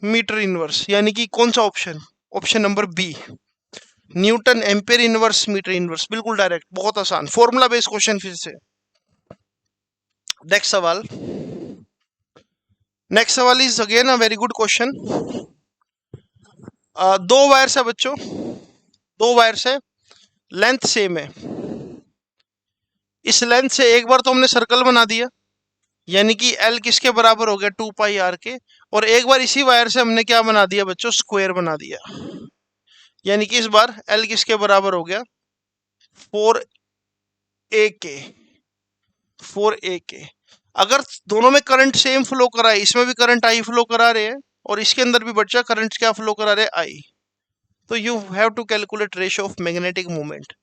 Speaker 1: metre inverse. यानी कि कौन सा option? Option number B, newton, ampere inverse, metre inverse. बिल्कुल डायरेक्ट, बहुत आसान फॉर्मूला बेस्ड क्वेश्चन। फिर से नेक्स्ट सवाल। नेक्स्ट सवाल is again a very good question. 2 wires है बच्चों, 2 वायर्स है, लेंथ सेम है। इस लेंथ से एक बार तो हमने सर्कल बना दिया, यानी कि L किसके बराबर हो गया? 2πr के। और एक बार इसी वायर से हमने क्या बना दिया बच्चों? स्क्वायर बना दिया। यानी कि इस बार L किसके बराबर हो गया? 4a के, 4a के। अगर दोनों में करंट सेम फ्लो करा है, इसमें भी करंट I फ्लो करा रहे हैं और इसके अंदर भी बच्चा करंट क्या फ्लो करा रहे हैं? I। तो you have to calculate ratio of magnetic movement.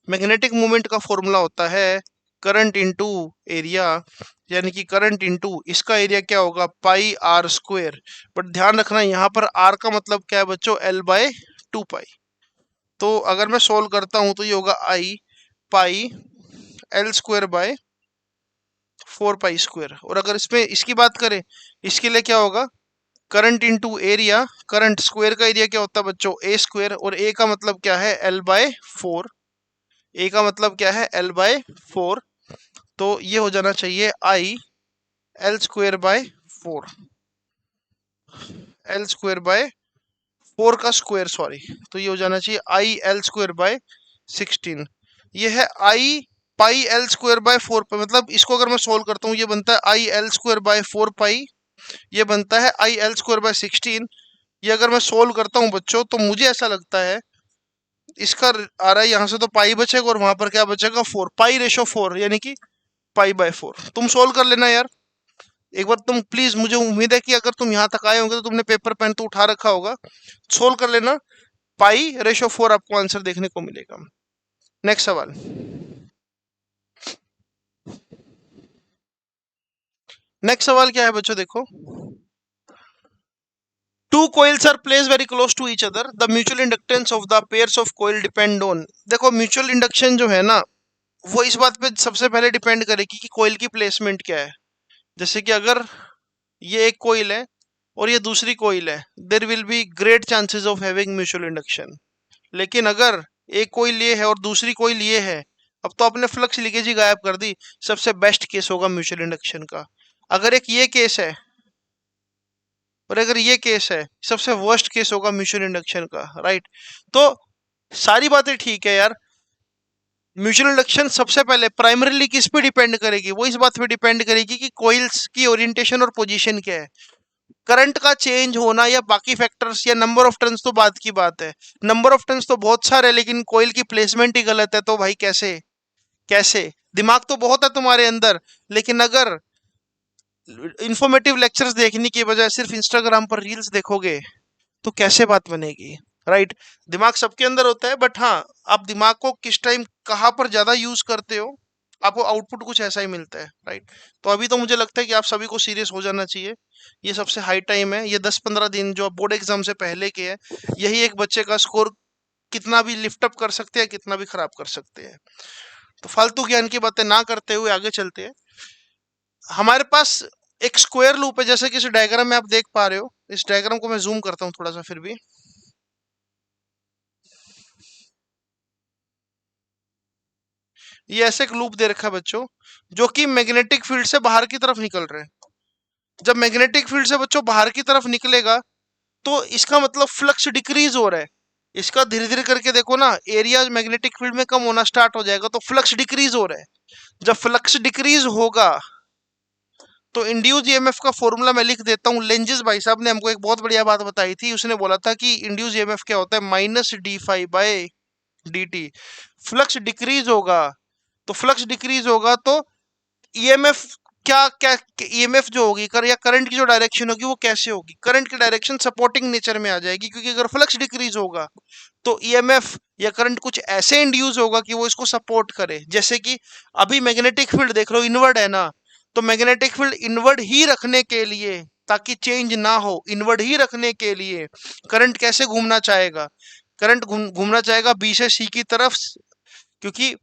Speaker 1: Magnetic movement का फॉर्मूला होता है करंट इंटू एरिया, यानी कि करंट इंटू इसका एरिया क्या होगा, पाई आर स्क्वायर। बट ध्यान रखना यहाँ पर आर का मतलब क्या है बच्चों, एल बाय 2 पाई। तो अगर मैं सोल्व करता हूं तो ये होगा I pi L square by 4 pi square. और अगर इसमें इसकी बात करें, इसके लिए क्या होगा, current into area, current square का एरिया क्या होता है बच्चों, ए स्क्वायर, और ए का मतलब क्या है, एल बाय 4। ए का मतलब क्या है, एल बाय 4। तो ये हो जाना चाहिए I L square by 4, L square by 4 का स्क्वायर सॉरी। तो ये हो जाना चाहिए आई एल स्क्वायर बाय 16। ये है आई पाई एल स्क्वायर बाय 4 पाई, मतलब इसको अगर मैं सोल्व करता हूँ ये बनता है आई एल स्क्वायर बाय 4 पाई, ये बनता है आई एल स्क्वायर बाय 16। ये अगर मैं सोल्व करता हूँ बच्चों तो मुझे ऐसा लगता है इसका आ रहा है यहाँ से तो पाई बचेगा और वहां पर क्या बचेगा, 4 पाई रेशो 4, यानी कि पाई बाय 4। तुम सोल्व कर लेना यार एक बार, तुम प्लीज, मुझे उम्मीद है कि अगर तुम यहाँ तक आए होंगे तो तुमने पेपर पेन तो उठा रखा होगा, सोल्व कर लेना। पाई रेशो 4 आपको आंसर देखने को मिलेगा। नेक्स्ट सवाल, नेक्स्ट सवाल क्या है बच्चों, देखो, to coils are placed very close to each other, the mutual inductance of the pairs of coil depend on। देखो म्यूचुअल इंडक्शन जो है ना, वो इस बात पे सबसे पहले डिपेंड करेगी कि कोयल की प्लेसमेंट क्या है। जैसे कि अगर ये एक कोयल है और ये दूसरी कोयल है, there will be great chances of having mutual induction. लेकिन अगर एक कोयल ये है और दूसरी कोयल ये है, अब तो आपने फ्लक्स लीकेज ही गायब कर दी। सबसे बेस्ट केस होगा म्यूचुअल इंडक्शन का। अगर एक ये केस है और अगर ये केस है, सबसे वर्स्ट केस होगा म्यूचुअल इंडक्शन का, राइट। तो सारी बातें ठीक है यार, म्यूचुअल इंडक्शन सबसे पहले प्राइमरीली किस पे डिपेंड करेगी, वो इस बात पे डिपेंड करेगी कि कोइल्स की ओरिएंटेशन और पोजीशन क्या है। करंट का चेंज होना या बाकी फैक्टर्स या नंबर ऑफ टर्न्स तो बात की बात है। नंबर ऑफ टर्न्स तो बहुत सारे हैं लेकिन कोइल की प्लेसमेंट ही गलत है, तो भाई कैसे, कैसे। दिमाग तो बहुत है तुम्हारे अंदर, लेकिन अगर इंफॉर्मेटिव लेक्चर्स देखने की बजाय सिर्फ इंस्टाग्राम पर रील्स देखोगे तो कैसे बात बनेगी, राइट। दिमाग सबके अंदर होता है, बट हाँ, आप दिमाग को किस टाइम कहाँ पर ज्यादा यूज करते हो, आपको आउटपुट कुछ ऐसा ही मिलता है, राइट। तो अभी तो मुझे लगता है कि आप सभी को सीरियस हो जाना चाहिए। ये सबसे हाई टाइम है, ये 10-15 दिन जो बोर्ड एग्जाम से पहले के है, यही एक बच्चे का स्कोर कितना भी लिफ्ट अप कर सकते हैं, कितना भी खराब कर सकते हैं। तो फालतू ज्ञान की बातें ना करते हुए आगे चलते हैं। हमारे पास एक स्क्वायर लूप है, जैसे कि इस डायग्राम में आप देख पा रहे हो। इस डायग्राम को मैं जूम करता हूँ थोड़ा सा फिर भी। ये ऐसे एक लूप दे रखा है बच्चों, जो कि मैग्नेटिक फील्ड से बाहर की तरफ निकल रहे हैं। जब मैग्नेटिक फील्ड से बच्चों बाहर की तरफ निकलेगा तो इसका मतलब फ्लक्स डिक्रीज हो रहा है। इसका धीरे धीरे करके देखो ना, एरिया मैग्नेटिक फील्ड में कम होना स्टार्ट हो जाएगा, तो फ्लक्स डिक्रीज हो रहा है। जब फ्लक्स डिक्रीज होगा तो इंड्यूस ईएमएफ का फॉर्मूला मैं लिख देता हूँ। लेंजेस भाई साहब ने हमको एक बहुत बढ़िया बात बताई थी, उसने बोला था कि इंड्यूस ईएमएफ क्या होता है, -d∅/dt। फ्लक्स डिक्रीज होगा, तो फ्लक्स डिक्रीज होगा तो ईएमएफ क्या क्या, ईएमएफ जो होगी या करंट की जो डायरेक्शन होगी वो कैसे होगी, करंट की डायरेक्शन सपोर्टिंग नेचर में आ जाएगी। क्योंकि अगर फ्लक्स डिक्रीज होगा तो ईएमएफ या करंट कुछ ऐसे इंड्यूस होगा कि वो इसको सपोर्ट करे। जैसे कि अभी मैग्नेटिक फील्ड देख लो, इनवर्ड है ना, तो मैग्नेटिक फील्ड इनवर्ड ही रखने के लिए, ताकि चेंज ना हो, इनवर्ड ही रखने के लिए करंट कैसे घूमना चाहेगा, करंट घूमना चाहेगा बी से सी की तरफ। क्योंकि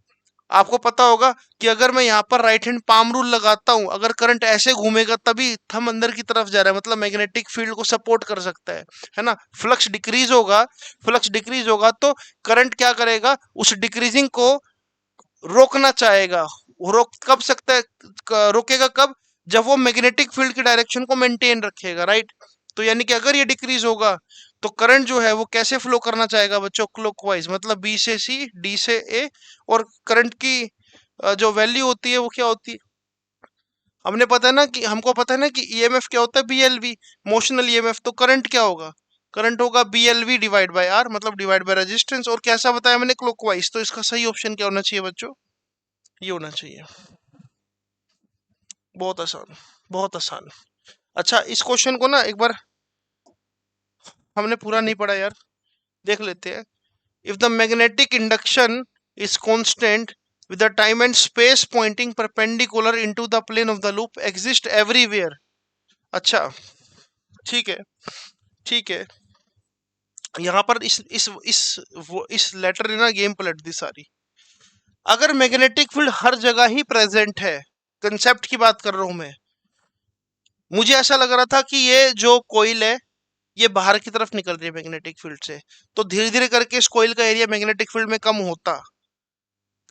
Speaker 1: आपको पता होगा कि अगर मैं यहाँ पर राइट हैंड पाम रूल लगाता हूं, अगर करंट ऐसे घूमेगा तभी थंब अंदर की तरफ जा रहा है, मतलब मैग्नेटिक फील्ड को सपोर्ट कर सकता है ना। फ्लक्स डिक्रीज होगा, फ्लक्स डिक्रीज होगा तो करंट क्या करेगा, उस डिक्रीजिंग को रोकना चाहेगा। वो रोक कब सकता है, रोकेगा कब, जब वो मैग्नेटिक फील्ड की डायरेक्शन को मेंटेन रखेगा, राइट। तो यानी कि अगर ये डिक्रीज होगा तो करंट जो है वो कैसे फ्लो करना चाहेगा बच्चों, क्लॉकवाइज, मतलब बी से सी, डी से ए। और करंट की जो वैल्यू होती है वो क्या होती है, हमने पता है ना कि, हमको पता है ना कि ईएमएफ क्या होता है, बीएलवी, मोशनल ईएमएफ। तो करंट क्या होगा, करंट होगा बीएलवी डिवाइड बाय आर, मतलब डिवाइड बाय रेजिस्टेंस। और कैसा बताया मैंने, क्लॉकवाइज। तो इसका सही ऑप्शन क्या होना चाहिए बच्चों, ये होना चाहिए। बहुत आसान, बहुत आसान। अच्छा, इस क्वेश्चन को ना एक बार हमने पूरा नहीं पढ़ा यार, देख लेते हैं। If the magnetic induction is constant with the time and space pointing perpendicular into the plane of the loop exist everywhere। अच्छा, ठीक है, ठीक है। यहाँ पर इस लेटर ने ना गेम पलट दी सारी। अगर मैग्नेटिक फील्ड हर जगह ही प्रेजेंट है, कंसेप्ट की बात कर रहा हूं मैं, मुझे ऐसा लग रहा था कि ये जो कोइल है ये बाहर की तरफ निकल रही है मैग्नेटिक फील्ड से, तो धीरे धीरे करके इस कोइल का एरिया मैग्नेटिक फील्ड में कम होता,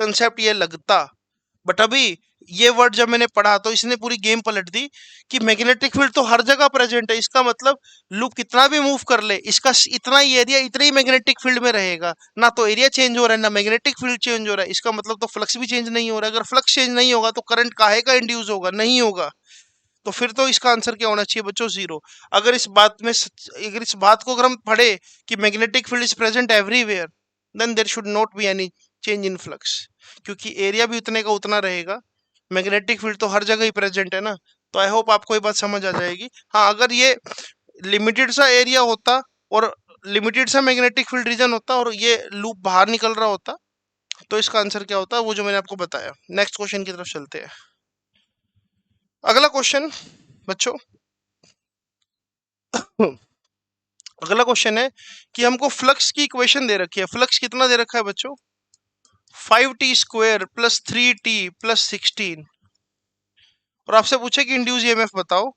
Speaker 1: कंसेप्ट ये लगता। बट अभी ये वर्ड जब मैंने पढ़ा तो इसने पूरी गेम पलट दी कि मैग्नेटिक फील्ड तो हर जगह प्रेजेंट है, इसका मतलब लूप कितना भी मूव कर ले इसका इतना ही एरिया इतना ही मैग्नेटिक फील्ड में रहेगा, ना तो एरिया चेंज हो रहा है ना मैग्नेटिक फील्ड चेंज हो रहा है, इसका मतलब तो फ्लक्स भी चेंज नहीं हो रहा है। अगर फ्लक्स चेंज नहीं होगा तो करंट काहे का इंड्यूस होगा, नहीं होगा। तो फिर तो इसका आंसर क्या होना चाहिए बच्चों, जीरो। अगर इस बात में अगर इस बात को अगर हम पढ़े कि magnetic field is present everywhere, then there should not be any change in flux, क्योंकि एरिया भी उतने का उतना रहेगा, मैग्नेटिक फील्ड तो हर जगह ही प्रेजेंट है ना। तो आई होप आपको ये बात समझ आ जाएगी। हाँ, अगर ये लिमिटेड सा एरिया होता और लिमिटेड सा मैग्नेटिक फील्ड रीजन होता और ये लूप बाहर निकल रहा होता, तो इसका आंसर क्या होता, वो जो मैंने आपको बताया। नेक्स्ट क्वेश्चन की तरफ चलते हैं। अगला क्वेश्चन बच्चों, अगला क्वेश्चन है कि हमको फ्लक्स की इक्वेशन दे रखी है। फ्लक्स कितना दे रखा है बच्चों, 5t² प्लस 3t प्लस 16, और आपसे पूछे कि इंड्यूस ईएमएफ बताओ।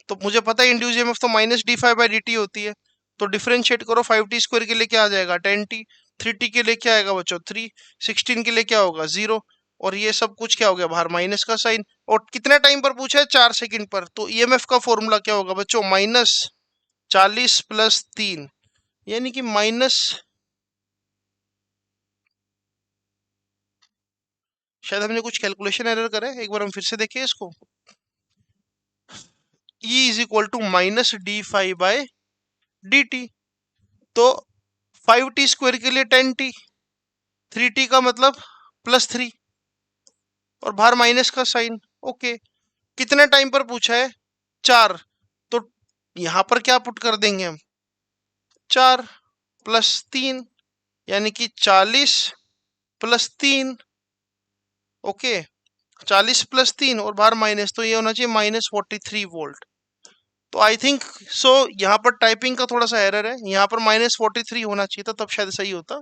Speaker 1: तो मुझे पता है इंड्यूस ईएमएफ तो -d∅/dt होती है, तो डिफरेंशिएट करो। 5t² के लिए क्या आ जाएगा 10t, 3t के लिए क्या आएगा बच्चों 3, 16 के लिए क्या होगा 0, और ये सब कुछ क्या हो गया बाहर माइनस का साइन। और कितने टाइम पर पूछा है, 4 सेकंड पर। तो ईएमएफ का फॉर्मूला क्या होगा बच्चों, -40 प्लस 3, यानी कि माइनस, शायद हमने कुछ कैलकुलेशन एरर करा है, एक बार हम फिर से देखिए इसको। E is equal to -d∅/dt, तो 5t² के लिए 10t, 3t का मतलब +3, और बाहर माइनस का साइन। ओके, कितने टाइम पर पूछा है, 4, तो यहां पर क्या पुट कर देंगे हम, 4 प्लस 3, यानी कि 40 प्लस 3। ओके, 40 प्लस 3 और बाहर माइनस, तो ये होना चाहिए -43 वोल्ट। तो आई थिंक सो यहाँ पर टाइपिंग का थोड़ा सा एरर है, यहाँ पर -43 होना चाहिए था, तब शायद सही होता।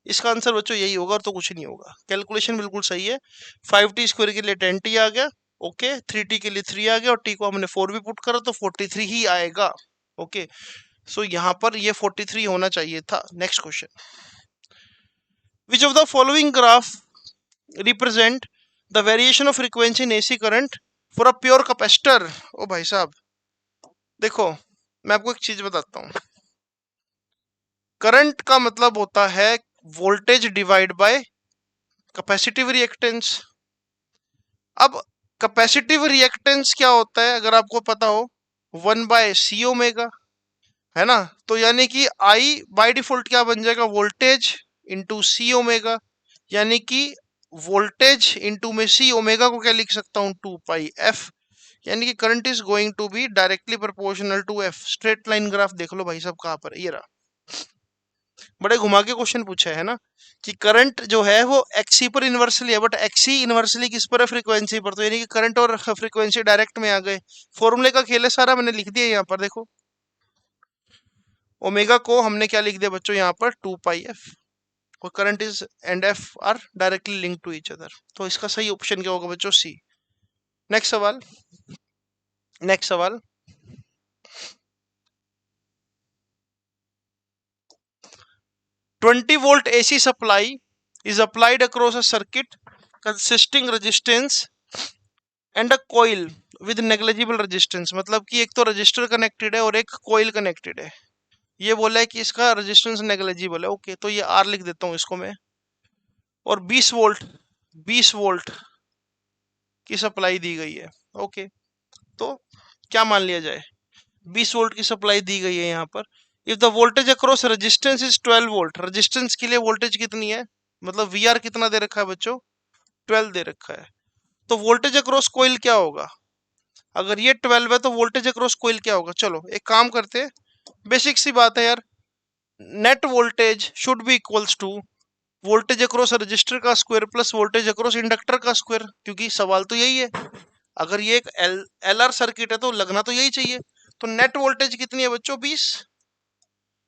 Speaker 1: इसका आंसर बच्चों यही होगा, और तो कुछ नहीं होगा। कैलकुलेशन बिल्कुल सही है। 5t² के लिए 10t आ गया, ओके, 3t के लिए 3 आ गया, और t को हमने 4 भी पुट करा तो 43 ही आएगा। ओके, सो यहाँ पर ये 43 होना चाहिए था। Next question, which of the following graph represent the variation of frequency in AC current for a pure capacitor. ओ भाई साहब, देखो मैं आपको एक चीज बताता हूँ। करंट का मतलब होता है voltage divide bye capacitive reactance. अब कैपेसिटिव रिएक्टेंस क्या होता है अगर आपको पता हो, 1/c⍵, है ना। तो यानी कि I बाय डिफॉल्ट क्या बन जाएगा, वोल्टेज इंटू c⍵, यानी कि वोल्टेज इंटू में c⍵ को क्या लिख सकता हूँ 2πf, यानी कि current is going to be directly proportional to f। Straight line graph देख लो भाई साहब कहाँ पर, ये रहा। बड़े घुमा के क्वेश्चन पूछा है ना, कि करंट जो है वो एक्सी पर इन्वर्सली है, बट एक्सी इन्वर्सली किस पर है, फ्रीक्वेंसी पर। तो यानी कि करंट और फ्रीक्वेंसी डायरेक्ट में आ गए। फॉर्मूले का खेल है सारा, मैंने लिख दिया यहाँ पर देखो। ओमेगा को हमने क्या लिख दिया बच्चों यहाँ पर 2πf, और current is and F are directly link to each other. तो इसका सही ऑप्शन क्या होगा बच्चों, सी। नेक्स्ट सवाल, नेक्स्ट सवाल, 20 volt AC supply is applied across a circuit consisting resistance and a coil with negligible resistance। मतलब कि एक तो रजिस्टर कनेक्टेड है और एक कोयल कनेक्टेड है। ये बोला है कि इसका रेजिस्टेंस नेग्लिजिबल है। ओके, तो ये आर लिख देता हूँ इसको मैं। और 20 वोल्ट की सप्लाई दी गई है। ओके, तो क्या मान लिया जाए, 20 वोल्ट की सप्लाई दी गई है यहाँ पर। If the voltage across resistance is 12 volt, resistance के लिए वोल्टेज कितनी है, मतलब वी आर कितना दे रखा है बच्चों, 12 दे रखा है। तो वोल्टेज अक्रॉस कोइल क्या होगा, अगर ये 12 है तो वोल्टेज अक्रॉस कोइल क्या होगा। चलो एक काम करते हैं, बेसिक सी बात है यार, net voltage should be equals to voltage across resistor का square plus voltage across inductor का स्क्वायर, क्योंकि सवाल तो यही है। अगर ये एक एल आर सर्किट है तो लगना तो यही चाहिए। तो नेट वोल्टेज कितनी है बच्चों? 20।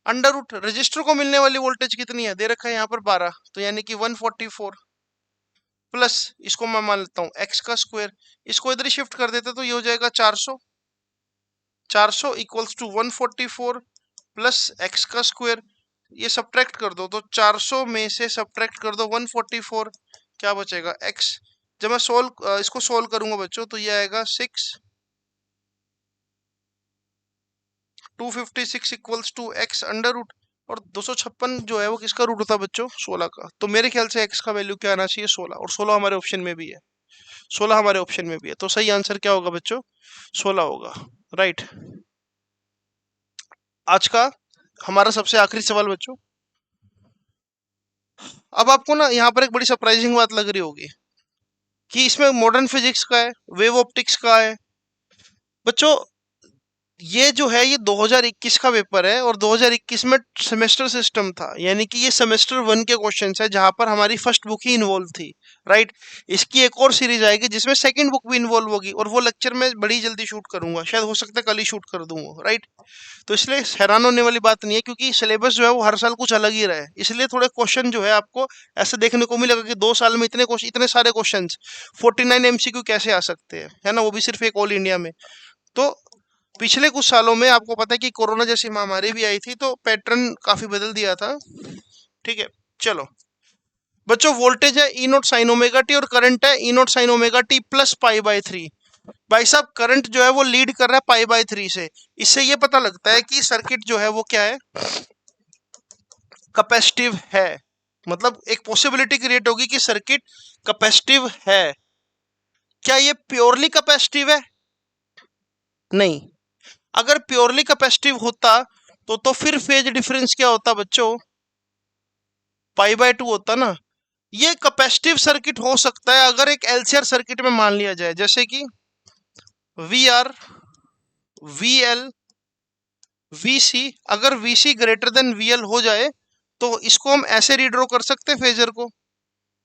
Speaker 1: अंडर रूट रजिस्टर को मिलने वाली वोल्टेज कितनी है? दे रखा है यहाँ पर 12, तो यानी कि 144 प्लस इसको मैं मान लेता हूँ एक्स का स्क्वायर। इसको इधर ही शिफ्ट कर देते तो ये हो जाएगा 400। 400 इक्वल्स टू 144 प्लस एक्स का स्क्वायर। ये सब्ट्रैक्ट कर दो तो 400 में से सब्ट्रैक्ट कर दो 144, क्या बचेगा? एक्स। जब मैं इसको सोल्व करूंगा बच्चों तो ये आएगा 6। 256 equals to X under root. और 256 जो है वो किसका रूट होता है बच्चों? 16 का। तो मेरे ख्याल से एक्स का वैल्यू क्या आना चाहिए? 16। और 16 हमारे ऑप्शन में भी है। 16 हमारे ऑप्शन में भी है, तो सही आंसर क्या होगा बच्चों? 16 होगा। राइट। आज का हमारा सबसे आखिरी सवाल बच्चों। अब आपको ना यहाँ पर एक बड़ी सरप्राइजिंग बात लग रही होगी कि इसमें मॉडर्न फिजिक्स का है, वेव ऑप्टिक्स का है। बच्चों ये जो है ये 2021 का पेपर है और 2021 में सेमेस्टर सिस्टम था, यानी कि ये सेमेस्टर 1 के क्वेश्चंस है जहां पर हमारी फर्स्ट बुक ही इन्वॉल्व थी। राइट। इसकी एक और सीरीज आएगी जिसमें सेकंड बुक भी इन्वॉल्व होगी और वो लेक्चर मैं बड़ी जल्दी शूट करूंगा, शायद हो सकता है कल ही शूट कर दूंगा। राइट। तो इसलिए हैरान होने वाली बात नहीं है, क्योंकि सिलेबस जो है वो हर साल कुछ अलग ही रहा है, इसलिए थोड़े क्वेश्चन जो है आपको ऐसे देखने को मिलेगा कि 2 साल में इतने सारे क्वेश्चन 49 एमसीक्यू कैसे आ सकते हैं, है ना, वो भी सिर्फ एक ऑल इंडिया में। तो पिछले कुछ सालों में आपको पता है कि कोरोना जैसी महामारी भी आई थी, तो पैटर्न काफी बदल दिया था। ठीक है। चलो बच्चों, वोल्टेज है E naught sine omega T और करंट है E naught sine omega T plus pi by 3। भाई साहब करंट जो है वो लीड कर रहा है पाई बाय 3 से। इससे ये पता लगता है कि सर्किट जो है वो क्या है? कैपेसिटिव है। मतलब एक पॉसिबिलिटी क्रिएट होगी कि सर्किट कैपेसिटिव है। क्या ये प्योरली कैपेसिटिव है? नहीं। अगर प्योरली कैपेसिटिव होता तो फिर फेज डिफरेंस क्या होता बच्चों? पाई बाय 2 होता ना। ये कैपेसिटिव सर्किट हो सकता है अगर एक एलसीआर सर्किट में मान लिया जाए, जैसे कि V R, V L, V C. अगर V C greater than V L हो जाए तो इसको हम ऐसे रीड्रॉ कर सकते हैं फेजर को,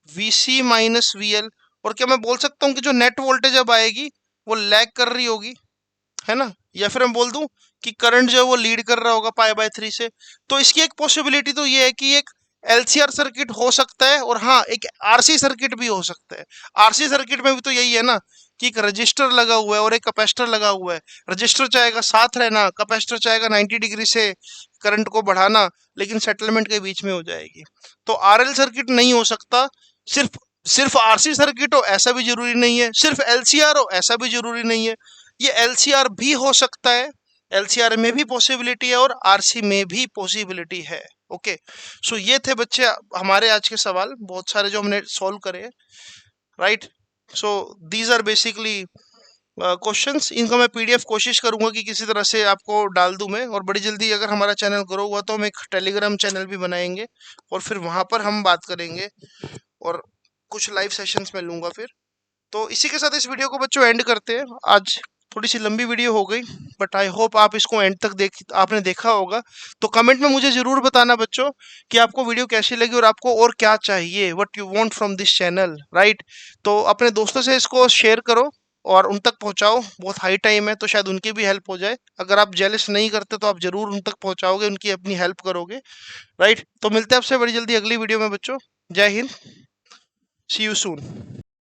Speaker 1: V C minus V L. और क्या मैं बोल सकता हूँ कि जो नेट वोल्टेज अब आएगी वो लैग कर रही होगी, है ना? या फिर हम बोल दूं कि करंट जो है वो लीड कर रहा होगा पाई बाय 3 से। तो इसकी एक पॉसिबिलिटी तो ये है कि एक एलसीआर सर्किट हो सकता है और हाँ एक आरसी सर्किट भी हो सकता है। आरसी सर्किट में भी तो यही है ना कि एक रजिस्टर लगा हुआ है और एक कैपेसिटर लगा हुआ है। रजिस्टर चाहेगा साथ रहना, कैपेसिटर चाहेगा 90 डिग्री से करंट को बढ़ाना, लेकिन सेटलमेंट के बीच में हो जाएगी। तो आरएल सर्किट नहीं हो सकता। सिर्फ सिर्फ आरसी सर्किट हो ऐसा भी जरूरी नहीं है, सिर्फ एलसीआर हो ऐसा भी जरूरी नहीं है। ये एलसीआर भी हो सकता है, एलसीआर में भी पॉसिबिलिटी है और आरसी में भी पॉसिबिलिटी है। ओके। सो ये थे बच्चे हमारे आज के सवाल, बहुत सारे जो हमने सॉल्व करे। Right. So these are basically questions. इनका मैं पीडीएफ कोशिश करूंगा कि किसी तरह से आपको डाल दूं मैं, और बड़ी जल्दी अगर हमारा चैनल ग्रो हुआ तो हम एक टेलीग्राम चैनल भी बनाएंगे और फिर वहां पर हम बात करेंगे और कुछ लाइव सेशंस में लूंगा फिर। तो इसी के साथ इस वीडियो को बच्चों एंड करते हैं। आज थोड़ी सी लंबी वीडियो हो गई, बट आई होप आप इसको एंड तक आपने देखा होगा। तो कमेंट में मुझे जरूर बताना बच्चों कि आपको वीडियो कैसी लगी और आपको और क्या चाहिए, what you want from this channel. Right. तो अपने दोस्तों से इसको शेयर करो और उन तक पहुंचाओ, बहुत हाई टाइम है तो शायद उनकी भी हेल्प हो जाए। अगर आप जेलस नहीं करते तो आप जरूर उन तक पहुंचाओगे, उनकी अपनी हेल्प करोगे। राइट। तो मिलते हैं आपसे बड़ी जल्दी अगली वीडियो में बच्चों। जय हिंद। सी यू सून।